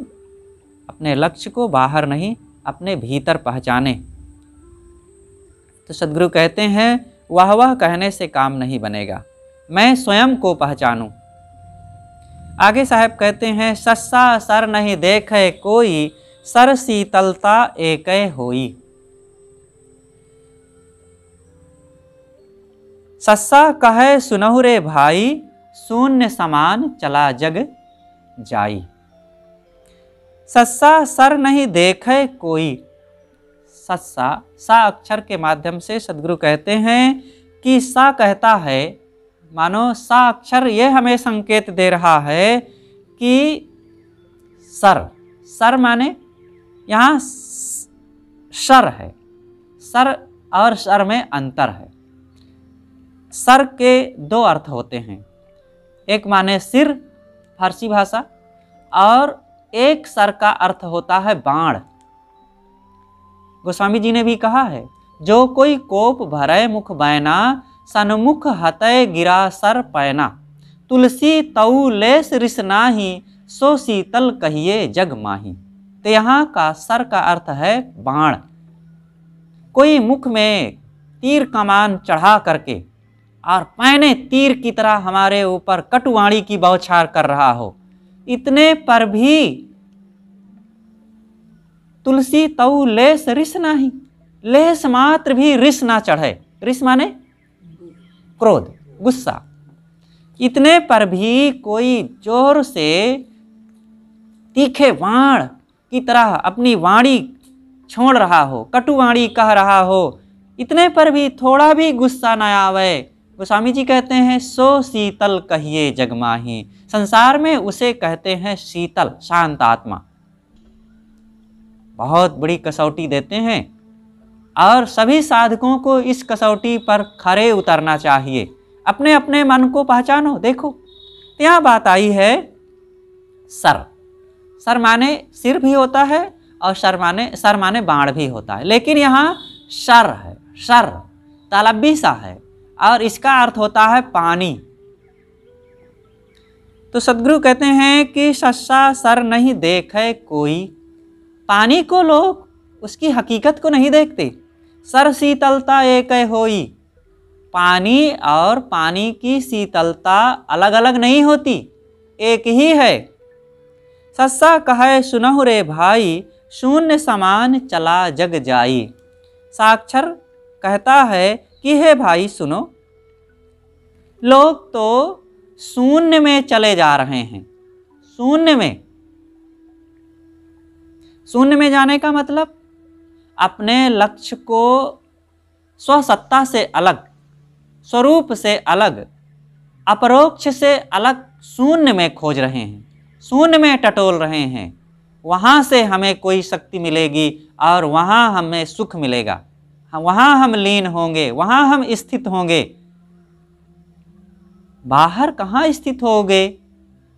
अपने लक्ष्य को बाहर नहीं, अपने भीतर पहचाने। तो सद्गुरु कहते हैं, वह कहने से काम नहीं बनेगा, मैं स्वयं को पहचानूं। आगे साहब कहते हैं, सस्सा सर नहीं देखे कोई, सर शीतलता एकै होई। सस्सा कहे सुनहु रे भाई, शून्य समान चला जग जाई। सस्सा सर नहीं देखे कोई। सस्सा सा अक्षर के माध्यम से सद्गुरु कहते हैं कि सा कहता है, मानो सा अक्षर ये हमें संकेत दे रहा है कि सर, सर माने यहाँ सर है, सर और सर में अंतर है। सर के दो अर्थ होते हैं, एक माने सिर फारसी भाषा, और एक सर का अर्थ होता है बाण। गोस्वामी जी ने भी कहा है, जो कोई कोप भरे मुख बैना, सन्मुख हतय गिरा सर पैना। तुलसी तऊ लेस रिस नाही, सो शीतल कहिए जग माही। तो यहाँ का सर का अर्थ है बाण। कोई मुख में तीर कमान चढ़ा करके और पैने तीर की तरह हमारे ऊपर कटुवाणी की बौछार कर रहा हो, इतने पर भी तुलसी तऊ लेस रिस नाही, लेस मात्र भी रिस ना चढ़े। रिस माने क्रोध, गुस्सा। इतने पर भी कोई जोर से तीखे वाण की तरह अपनी वाणी छोड़ रहा हो, कटुवाणी कह रहा हो, इतने पर भी थोड़ा भी गुस्सा न आवे, गोस्वामी जी कहते हैं, सो शीतल कहिए जगमाही। संसार में उसे कहते हैं शीतल, शांत आत्मा। बहुत बड़ी कसौटी देते हैं और सभी साधकों को इस कसौटी पर खरे उतरना चाहिए। अपने अपने मन को पहचानो। देखो, तो यहाँ बात आई है सर। सर माने सिर भी होता है और सर माने बाण भी होता है, लेकिन यहाँ सर है, सर तालब्बी सा है और इसका अर्थ होता है पानी। तो सद्गुरु कहते हैं कि सस्सा सर नहीं देखे कोई। पानी को लोग उसकी हकीकत को नहीं देखते। सर शीतलता एकै होई। पानी और पानी की शीतलता अलग अलग नहीं होती, एक ही है। सस्सा कहे सुनहु रे भाई, शून्य समान चला जग जाई। साक्षर कहता है कि हे भाई सुनो, लोग तो शून्य में चले जा रहे हैं। शून्य में, शून्य में जाने का मतलब अपने लक्ष्य को स्वसत्ता से अलग, स्वरूप से अलग, अपरोक्ष से अलग शून्य में खोज रहे हैं, शून्य में टटोल रहे हैं। वहाँ से हमें कोई शक्ति मिलेगी और वहाँ हमें सुख मिलेगा, वहाँ हम लीन होंगे, वहाँ हम स्थित होंगे। बाहर कहाँ स्थित होगे?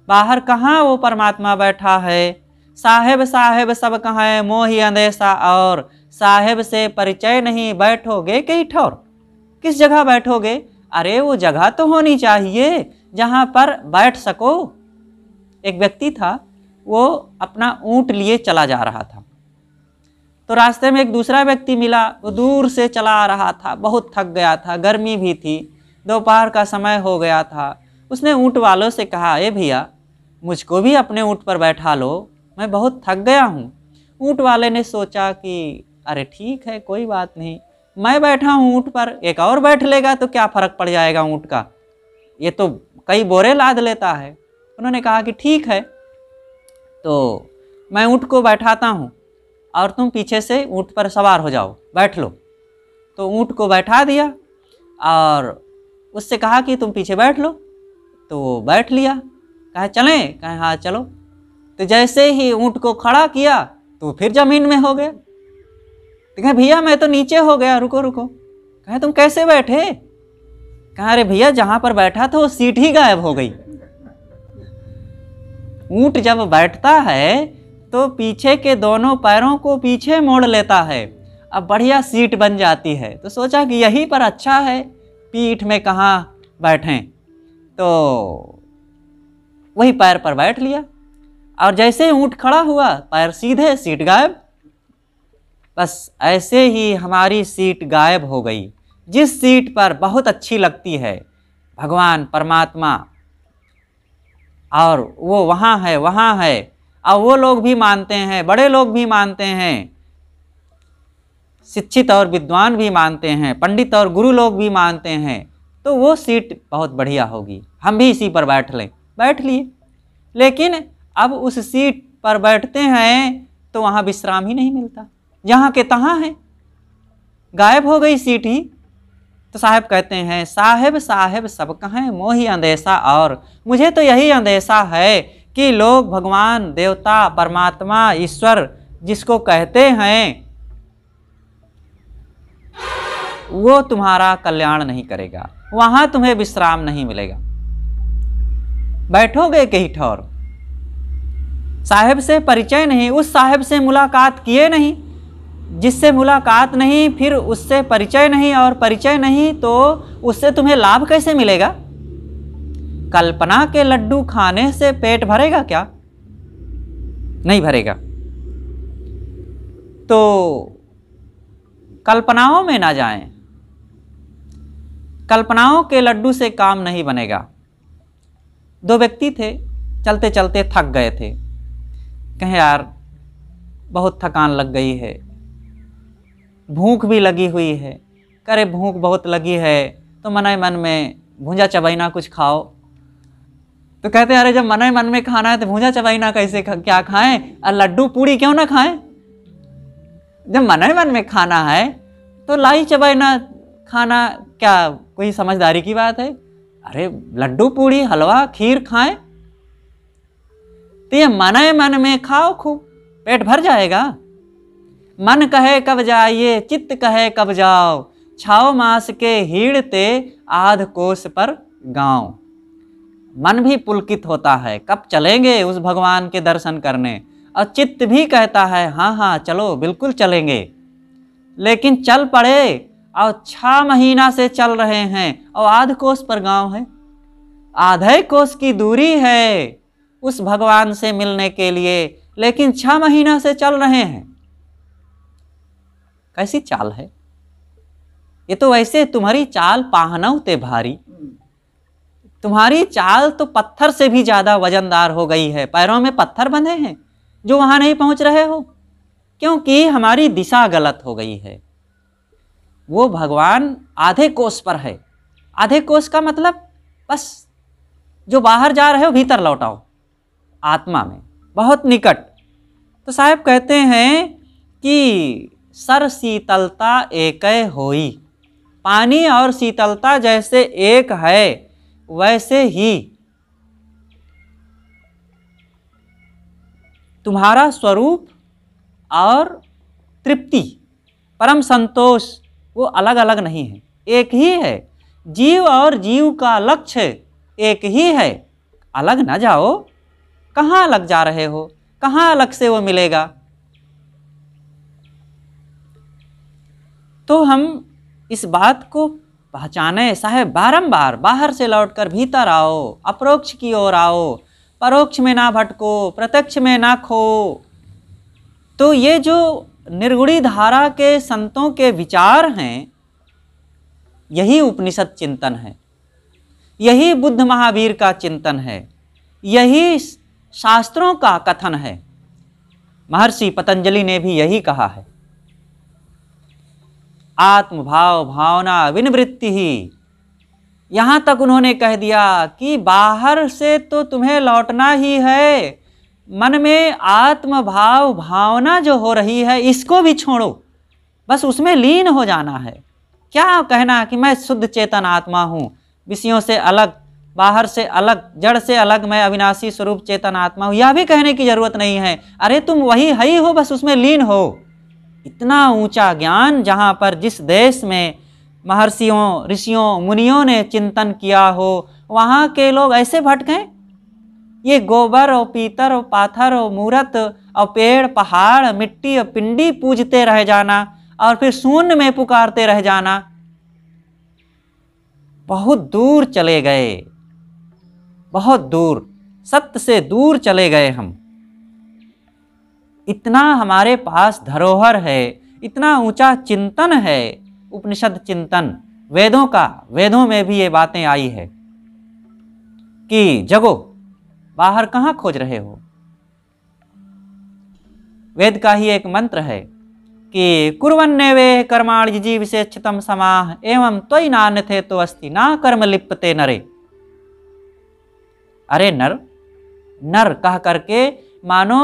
बाहर कहाँ वो परमात्मा बैठा है? साहेब साहेब सब कहाँ मोहि अंदेशा, और साहेब से परिचय नहीं, बैठोगे कहीं ठौर? किस जगह बैठोगे? अरे वो जगह तो होनी चाहिए जहाँ पर बैठ सको। एक व्यक्ति था, वो अपना ऊँट लिए चला जा रहा था, तो रास्ते में एक दूसरा व्यक्ति मिला। वो दूर से चला आ रहा था, बहुत थक गया था, गर्मी भी थी, दोपहर का समय हो गया था। उसने ऊँट वालों से कहा, ए भैया मुझको भी अपने ऊँट पर बैठा लो, मैं बहुत थक गया हूँ। ऊँट वाले ने सोचा कि अरे ठीक है, कोई बात नहीं, मैं बैठा हूँ ऊँट पर, एक और बैठ लेगा तो क्या फ़र्क पड़ जाएगा ऊँट का, ये तो कई बोरे लाद लेता है। उन्होंने कहा कि ठीक है, तो मैं ऊँट को बैठाता हूँ और तुम पीछे से ऊँट पर सवार हो जाओ, बैठ लो। तो ऊँट को बैठा दिया और उससे कहा कि तुम पीछे बैठ लो, तो वो बैठ लिया। कहा चलें? कहा हाँ चलो। तो जैसे ही ऊँट को खड़ा किया तो फिर ज़मीन में हो गया। तो कहे भैया मैं तो नीचे हो गया, रुको रुको। कहे तुम कैसे बैठे? कहा अरे भैया जहां पर बैठा था वो सीट ही गायब हो गई। ऊंट जब बैठता है तो पीछे के दोनों पैरों को पीछे मोड़ लेता है, अब बढ़िया सीट बन जाती है। तो सोचा कि यहीं पर अच्छा है, पीठ में कहाँ बैठें, तो वही पैर पर बैठ लिया और जैसे ऊंट खड़ा हुआ पैर सीधे, सीट गायब। बस ऐसे ही हमारी सीट गायब हो गई। जिस सीट पर बहुत अच्छी लगती है भगवान परमात्मा और वो वहाँ है और वो लोग भी मानते हैं, बड़े लोग भी मानते हैं, शिक्षित और विद्वान भी मानते हैं, पंडित और गुरु लोग भी मानते हैं, तो वो सीट बहुत बढ़िया होगी, हम भी इसी पर बैठ लें। बैठ लिए, लेकिन अब उस सीट पर बैठते हैं तो वहाँ विश्राम ही नहीं मिलता, जहाँ के तहाँ है, गायब हो गई सीट ही। तो साहब कहते हैं साहेब साहेब सब कहें मोही अंदेशा, और मुझे तो यही अंदेशा है कि लोग भगवान, देवता, परमात्मा, ईश्वर जिसको कहते हैं वो तुम्हारा कल्याण नहीं करेगा, वहाँ तुम्हें विश्राम नहीं मिलेगा, बैठोगे कहीं ठौर। साहेब से परिचय नहीं, उस साहेब से मुलाकात किए नहीं, जिससे मुलाकात नहीं फिर उससे परिचय नहीं, और परिचय नहीं तो उससे तुम्हें लाभ कैसे मिलेगा। कल्पना के लड्डू खाने से पेट भरेगा क्या? नहीं भरेगा। तो कल्पनाओं में ना जाएं, कल्पनाओं के लड्डू से काम नहीं बनेगा। दो व्यक्ति थे, चलते चलते थक गए थे, कहें यार बहुत थकान लग गई है, भूख भी लगी हुई है। करे भूख बहुत लगी है तो मने मन में भूंजा चबैना कुछ खाओ। तो कहते हैं अरे जब मने मन में खाना है तो भूंजा चबैना कैसे क्या खाएं, और लड्डू पूड़ी क्यों ना खाएं। जब मने मन में खाना है तो लाई चबैना खाना क्या कोई समझदारी की बात है। अरे लड्डू पूड़ी हलवा खीर खाएं तो ये मने मन में खाओ, खूब पेट भर जाएगा। मन कहे कब जाइए चित्त कहे कब जाओ, छाओ मास के हीड़ते आध कोस पर गांव। मन भी पुलकित होता है कब चलेंगे उस भगवान के दर्शन करने, और चित्त भी कहता है हाँ हाँ चलो बिल्कुल चलेंगे। लेकिन चल पड़े और 6 महीना से चल रहे हैं और आध कोस पर गांव है, आधे कोस की दूरी है उस भगवान से मिलने के लिए, लेकिन 6 महीना से चल रहे हैं। कैसी चाल है ये। तो वैसे तुम्हारी चाल पाहनव ते भारी, तुम्हारी चाल तो पत्थर से भी ज्यादा वजनदार हो गई है। पैरों में पत्थर बंधे हैं जो वहां नहीं पहुंच रहे हो, क्योंकि हमारी दिशा गलत हो गई है। वो भगवान आधे कोस पर है। आधे कोस का मतलब बस जो बाहर जा रहे हो भीतर लौटाओ, आत्मा में बहुत निकट। तो साहब कहते हैं कि सर शीतलता एकै होई, पानी और शीतलता जैसे एक है वैसे ही तुम्हारा स्वरूप और तृप्ति, परम संतोष वो अलग अलग नहीं है, एक ही है। जीव और जीव का लक्ष्य एक ही है, अलग ना जाओ। कहाँ अलग जा रहे हो, कहाँ अलग से वो मिलेगा। तो हम इस बात को पहचाने साहेब, बारंबार बाहर से लौटकर भीतर आओ, अप्रोक्ष की ओर आओ, परोक्ष में ना भटको, प्रत्यक्ष में ना खो। तो ये जो निर्गुणी धारा के संतों के विचार हैं, यही उपनिषद चिंतन है, यही बुद्ध महावीर का चिंतन है, यही शास्त्रों का कथन है। महर्षि पतंजलि ने भी यही कहा है, आत्मभाव भावना विनिवृत्ति ही। यहाँ तक उन्होंने कह दिया कि बाहर से तो तुम्हें लौटना ही है, मन में आत्मभाव भावना जो हो रही है इसको भी छोड़ो, बस उसमें लीन हो जाना है। क्या कहना कि मैं शुद्ध चेतन आत्मा हूँ, विषयों से अलग, बाहर से अलग, जड़ से अलग, मैं अविनाशी स्वरूप चेतन आत्मा हूँ, यह भी कहने की जरूरत नहीं है। अरे तुम वही है ही हो, बस उसमें लीन हो। इतना ऊंचा ज्ञान जहाँ पर जिस देश में महर्षियों, ऋषियों, मुनियों ने चिंतन किया हो, वहाँ के लोग ऐसे भटके। ये गोबर और पीतर और पाथर और मूरत और पेड़ पहाड़ मिट्टी और पिंडी पूजते रह जाना और फिर शून्य में पुकारते रह जाना। बहुत दूर चले गए, बहुत दूर, सत्य से दूर चले गए हम। इतना हमारे पास धरोहर है, इतना ऊंचा चिंतन है, उपनिषद चिंतन वेदों का। वेदों में भी ये बातें आई है कि जगो, बाहर कहाँ खोज रहे हो। वेद का ही एक मंत्र है कि कुर्वन्नेवे कर्माणि जिजीविषेच्छितं समाह एवं त्वयि नान्यथे तो अस्ति ना कर्म लिप्यते नरे। अरे नर, नर कह करके मानो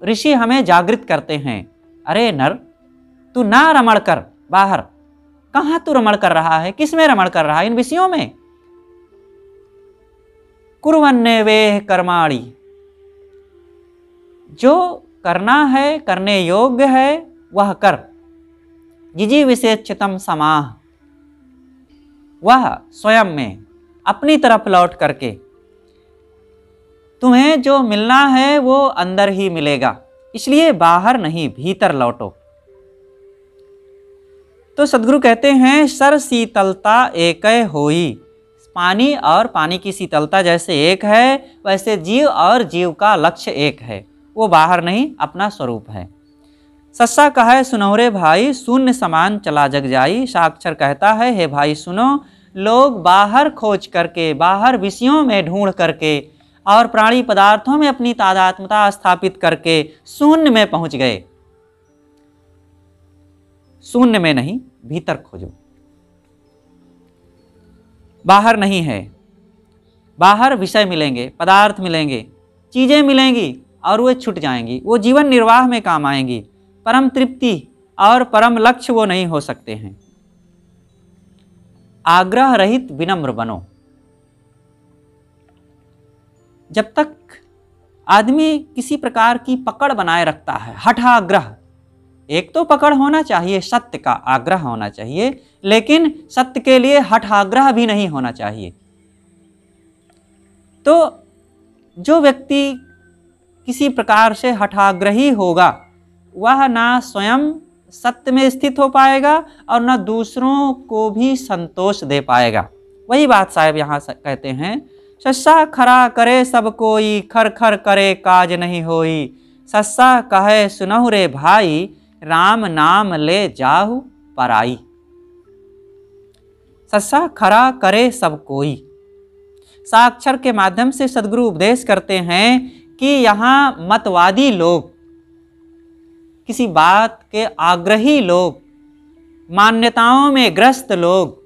ऋषि हमें जागृत करते हैं। अरे नर, तू ना रमण कर बाहर। कहाँ तू रमण कर रहा है, किस में रमण कर रहा है, इन विषयों में। कुर्वन्नेवे कर्माणि, जो करना है, करने योग्य है वह कर। जिजीविषेच्छितं समाह, वह स्वयं में अपनी तरफ लौट करके। तुम्हें जो मिलना है वो अंदर ही मिलेगा, इसलिए बाहर नहीं, भीतर लौटो। तो सद्गुरु कहते हैं सर शीतलता एकै होई। पानी और पानी की शीतलता जैसे एक है, वैसे जीव और जीव का लक्ष्य एक है, वो बाहर नहीं, अपना स्वरूप है। सस्सा कहे सुनहरे भाई, शून्य समान चला जग जाई। साक्षर कहता है हे भाई सुनो, लोग बाहर खोज करके, बाहर विषयों में ढूंढ करके और प्राणी पदार्थों में अपनी तादात्म्यता स्थापित करके शून्य में पहुंच गए। शून्य में नहीं, भीतर खोजो। बाहर नहीं है, बाहर विषय मिलेंगे, पदार्थ मिलेंगे, चीजें मिलेंगी और वे छूट जाएंगी, वो जीवन निर्वाह में काम आएंगी। परम तृप्ति और परम लक्ष्य वो नहीं हो सकते हैं। आग्रह रहित विनम्र बनो। जब तक आदमी किसी प्रकार की पकड़ बनाए रखता है, हठाग्रह, एक तो पकड़ होना चाहिए, सत्य का आग्रह होना चाहिए, लेकिन सत्य के लिए हठाग्रह भी नहीं होना चाहिए। तो जो व्यक्ति किसी प्रकार से हठाग्रही होगा, वह ना स्वयं सत्य में स्थित हो पाएगा और न दूसरों को भी संतोष दे पाएगा। वही बात साहब यहाँ कहते हैं, सस्सा खरा करे सब कोई, खर खर करे काज नहीं होई। सस्सा कहे सुनहु रे भाई, राम नाम ले जाहु पराई। सस्सा खरा करे सब कोई। साक्षर के माध्यम से सद्गुरु उपदेश करते हैं कि यहाँ मतवादी लोग, किसी बात के आग्रही लोग, मान्यताओं में ग्रस्त लोग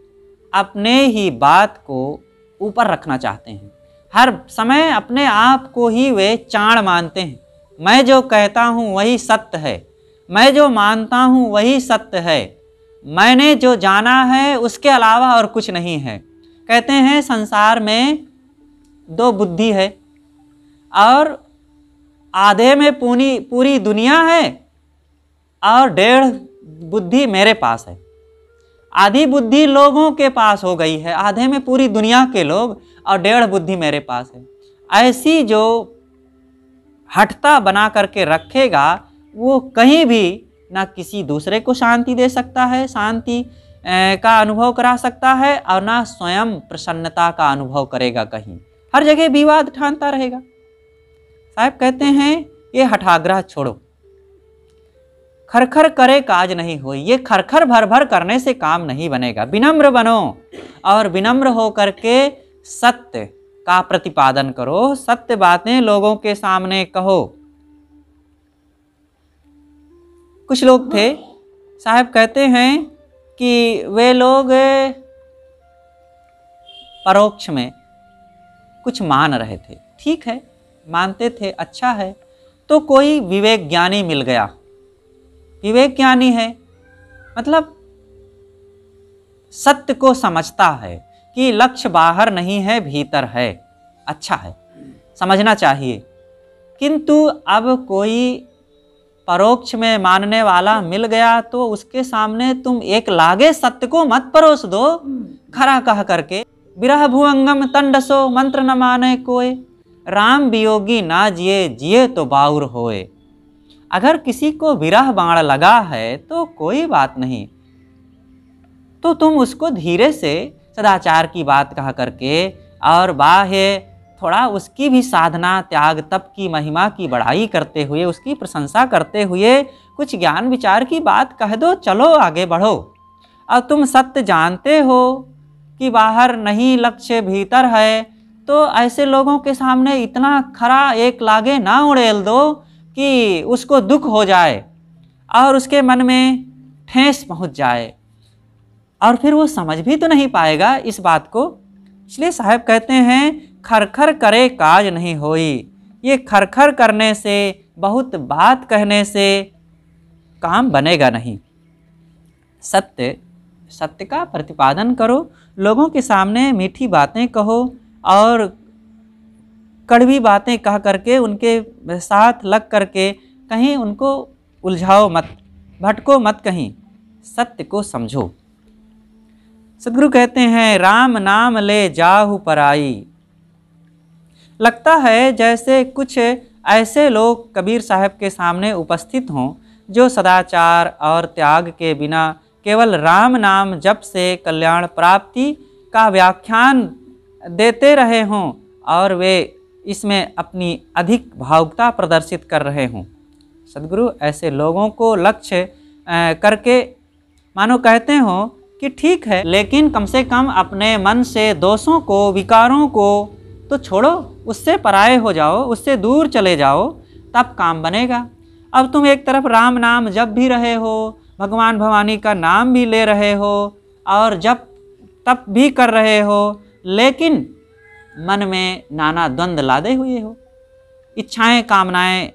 अपने ही बात को ऊपर रखना चाहते हैं। हर समय अपने आप को ही वे चाण मानते हैं। मैं जो कहता हूँ वही सत्य है, मैं जो मानता हूँ वही सत्य है, मैंने जो जाना है उसके अलावा और कुछ नहीं है। कहते हैं संसार में दो बुद्धि है और आधे में पूरी दुनिया है और 1.5 बुद्धि मेरे पास है। आधी बुद्धि लोगों के पास हो गई है, आधे में पूरी दुनिया के लोग और 1.5 बुद्धि मेरे पास है। ऐसी जो हठता बना करके रखेगा वो कहीं भी ना किसी दूसरे को शांति दे सकता है, शांति का अनुभव करा सकता है, और ना स्वयं प्रसन्नता का अनुभव करेगा। कहीं हर जगह विवाद ठानता रहेगा। साहब कहते हैं ये हठाग्रह छोड़ो, खरखर करे काज नहीं होई। ये खरखर भर भर करने से काम नहीं बनेगा। विनम्र बनो और विनम्र हो करके सत्य का प्रतिपादन करो, सत्य बातें लोगों के सामने कहो। कुछ लोग थे, साहब कहते हैं कि वे लोग परोक्ष में कुछ मान रहे थे, ठीक है, मानते थे, अच्छा है। तो कोई विवेक ज्ञानी मिल गया। विवेक ज्ञानी है मतलब सत्य को समझता है कि लक्ष्य बाहर नहीं है, भीतर है, अच्छा है, समझना चाहिए। किंतु अब कोई परोक्ष में मानने वाला मिल गया तो उसके सामने तुम एक लागे सत्य को मत परोस दो खरा कह करके। बिरह भुअंगम तंडसो मंत्र न माने कोय, राम वियोगी ना जिए जिए तो बाउर होए। अगर किसी को विरह बाण लगा है तो कोई बात नहीं, तो तुम उसको धीरे से सदाचार की बात कहा करके और बाह्य थोड़ा उसकी भी साधना त्याग तप की महिमा की बढ़ाई करते हुए, उसकी प्रशंसा करते हुए कुछ ज्ञान विचार की बात कह दो, चलो आगे बढ़ो। अब तुम सत्य जानते हो कि बाहर नहीं लक्ष्य भीतर है, तो ऐसे लोगों के सामने इतना खरा एक लागे ना उड़ेल दो कि उसको दुख हो जाए और उसके मन में ठेस पहुंच जाए, और फिर वो समझ भी तो नहीं पाएगा इस बात को। इसलिए साहब कहते हैं खरखर करे काज नहीं होई। ये खरखर करने से, बहुत बात कहने से काम बनेगा नहीं। सत्य का प्रतिपादन करो, लोगों के सामने मीठी बातें कहो और कड़वी बातें कह करके उनके साथ लग करके कहीं उनको उलझाओ मत, भटको मत, कहीं सत्य को समझो। सदगुरु कहते हैं राम नाम ले जाहु पराई। लगता है जैसे कुछ ऐसे लोग कबीर साहब के सामने उपस्थित हों जो सदाचार और त्याग के बिना केवल राम नाम जप से कल्याण प्राप्ति का व्याख्यान देते रहे हों और वे इसमें अपनी अधिक भावुकता प्रदर्शित कर रहे हों। सदगुरु ऐसे लोगों को लक्ष्य करके मानो कहते हों कि ठीक है, लेकिन कम से कम अपने मन से दोषों को, विकारों को तो छोड़ो, उससे पराये हो जाओ, उससे दूर चले जाओ, तब काम बनेगा। अब तुम एक तरफ राम नाम जप भी रहे हो, भगवान भवानी का नाम भी ले रहे हो और जप तप भी कर रहे हो, लेकिन मन में नाना द्वंद लादे हुए हो, इच्छाएं कामनाएं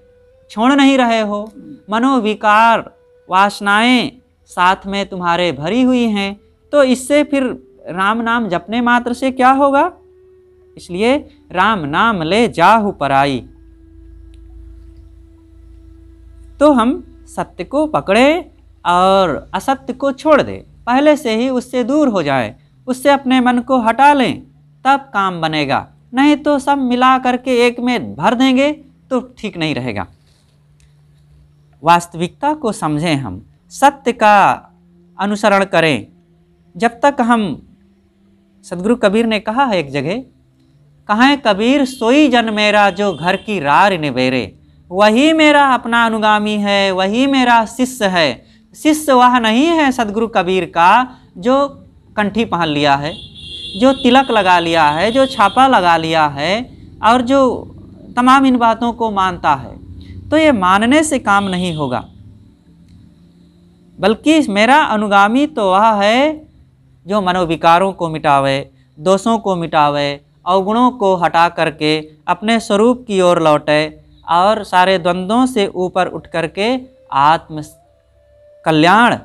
छोड़ नहीं रहे हो, मनोविकार वासनाएं साथ में तुम्हारे भरी हुई हैं, तो इससे फिर राम नाम जपने मात्र से क्या होगा। इसलिए राम नाम ले जाहु पराई। तो हम सत्य को पकड़े और असत्य को छोड़ दें, पहले से ही उससे दूर हो जाएं, उससे अपने मन को हटा लें, तब काम बनेगा। नहीं तो सब मिला करके एक में भर देंगे तो ठीक नहीं रहेगा। वास्तविकता को समझें, हम सत्य का अनुसरण करें। जब तक हम, सदगुरु कबीर ने कहा है एक जगह, कहाँ कबीर सोई जन मेरा जो घर की रार निबेरे, वही मेरा अपना अनुगामी है, वही मेरा शिष्य है। शिष्य वह नहीं है सदगुरु कबीर का जो कंठी पहन लिया है, जो तिलक लगा लिया है, जो छापा लगा लिया है और जो तमाम इन बातों को मानता है। तो ये मानने से काम नहीं होगा, बल्कि मेरा अनुगामी तो वह है जो मनोविकारों को मिटावे, दोषों को मिटावे, अवगुणों को हटा करके अपने स्वरूप की ओर लौटे और सारे द्वंद्वों से ऊपर उठ करके आत्म कल्याण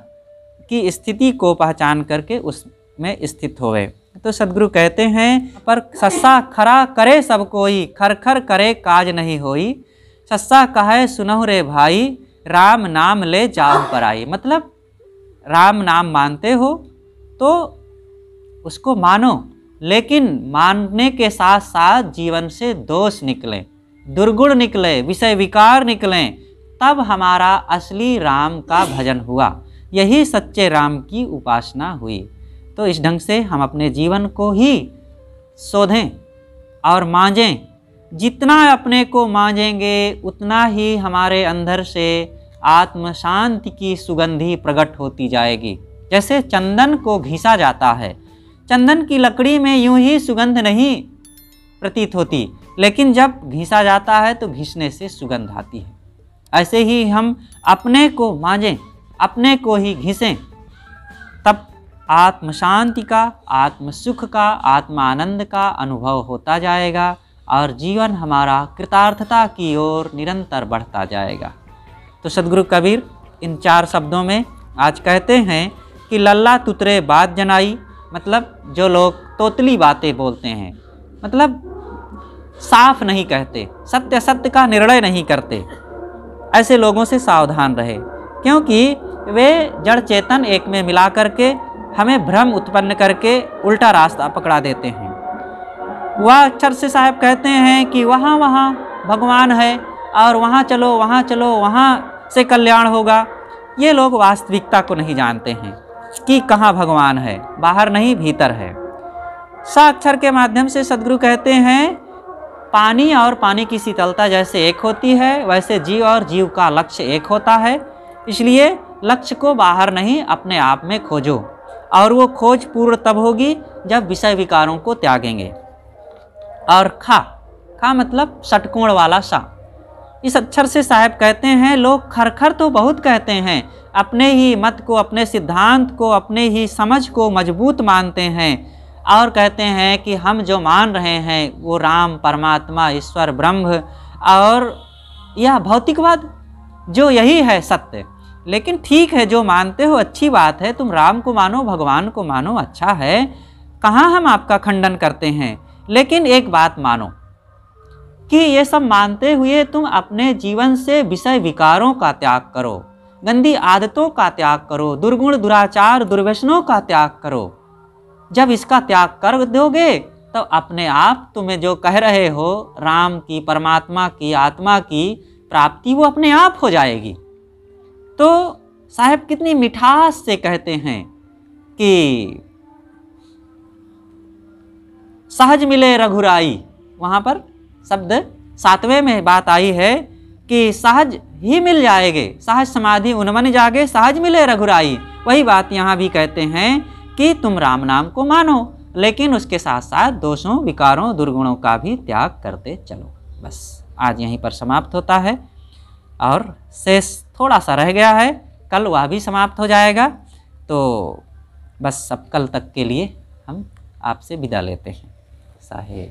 की स्थिति को पहचान करके उसमें स्थित होवे। तो सदगुरु कहते हैं पर सस्सा खरा करे सब कोई, खरखर करे काज नहीं होई। सस्सा कहे सुनहु रे भाई, राम नाम ले जाहु पराई। मतलब राम नाम मानते हो तो उसको मानो, लेकिन मानने के साथ साथ जीवन से दोष निकलें, दुर्गुण निकले, विषय विकार निकलें, तब हमारा असली राम का भजन हुआ, यही सच्चे राम की उपासना हुई। तो इस ढंग से हम अपने जीवन को ही शोधें और मांझें। जितना अपने को मांझेंगे उतना ही हमारे अंदर से आत्म शांति की सुगंधी प्रकट होती जाएगी। जैसे चंदन को घिसा जाता है, चंदन की लकड़ी में यूं ही सुगंध नहीं प्रतीत होती, लेकिन जब घिसा जाता है तो घिसने से सुगंध आती है। ऐसे ही हम अपने को मांझें, अपने को ही घिसें, तब आत्म शांति का, आत्म सुख का, आत्म आनंद का अनुभव होता जाएगा और जीवन हमारा कृतार्थता की ओर निरंतर बढ़ता जाएगा। तो सदगुरु कबीर इन 4 शब्दों में आज कहते हैं कि लल्ला तुतरे बात जनाई, मतलब जो लोग तोतली बातें बोलते हैं, मतलब साफ नहीं कहते, सत्य सत्य का निर्णय नहीं करते, ऐसे लोगों से सावधान रहे, क्योंकि वे जड़ चेतन एक में मिला करके हमें भ्रम उत्पन्न करके उल्टा रास्ता पकड़ा देते हैं। वह अक्षर से साहब कहते हैं कि वहाँ वहाँ भगवान है और वहाँ चलो वहाँ से कल्याण होगा। ये लोग वास्तविकता को नहीं जानते हैं कि कहाँ भगवान है, बाहर नहीं भीतर है। साक्षर के माध्यम से सद्गुरु कहते हैं पानी और पानी की शीतलता जैसे एक होती है, वैसे जीव और जीव का लक्ष्य एक होता है। इसलिए लक्ष्य को बाहर नहीं अपने आप में खोजो, और वो खोज पूर्ण तब होगी जब विषय विकारों को त्यागेंगे। और खा मतलब षटकोण वाला सा। इस अक्षर से साहब कहते हैं लोग खरखर तो बहुत कहते हैं, अपने ही मत को, अपने सिद्धांत को, अपने ही समझ को मजबूत मानते हैं और कहते हैं कि हम जो मान रहे हैं वो राम, परमात्मा, ईश्वर, ब्रह्म और यह भौतिकवाद जो यही है सत्य। लेकिन ठीक है, जो मानते हो अच्छी बात है, तुम राम को मानो, भगवान को मानो, अच्छा है, कहाँ हम आपका खंडन करते हैं। लेकिन एक बात मानो कि ये सब मानते हुए तुम अपने जीवन से विषय विकारों का त्याग करो, गंदी आदतों का त्याग करो, दुर्गुण, दुराचार, दुर्व्यसनों का त्याग करो। जब इसका त्याग कर दोगे तो अपने आप तुम्हें जो कह रहे हो राम की, परमात्मा की, आत्मा की प्राप्ति, वो अपने आप हो जाएगी। तो साहब कितनी मिठास से कहते हैं कि सहज मिले रघुराई। वहाँ पर शब्द 7वें में बात आई है कि सहज ही मिल जाएंगे, सहज समाधि उन्मन जागे, सहज मिले रघुराई। वही बात यहाँ भी कहते हैं कि तुम राम नाम को मानो, लेकिन उसके साथ साथ दोषों, विकारों, दुर्गुणों का भी त्याग करते चलो। बस आज यहीं पर समाप्त होता है और शेष थोड़ा सा रह गया है, कल वह भी समाप्त हो जाएगा। तो बस अब कल तक के लिए हम आपसे विदा लेते हैं। साहेब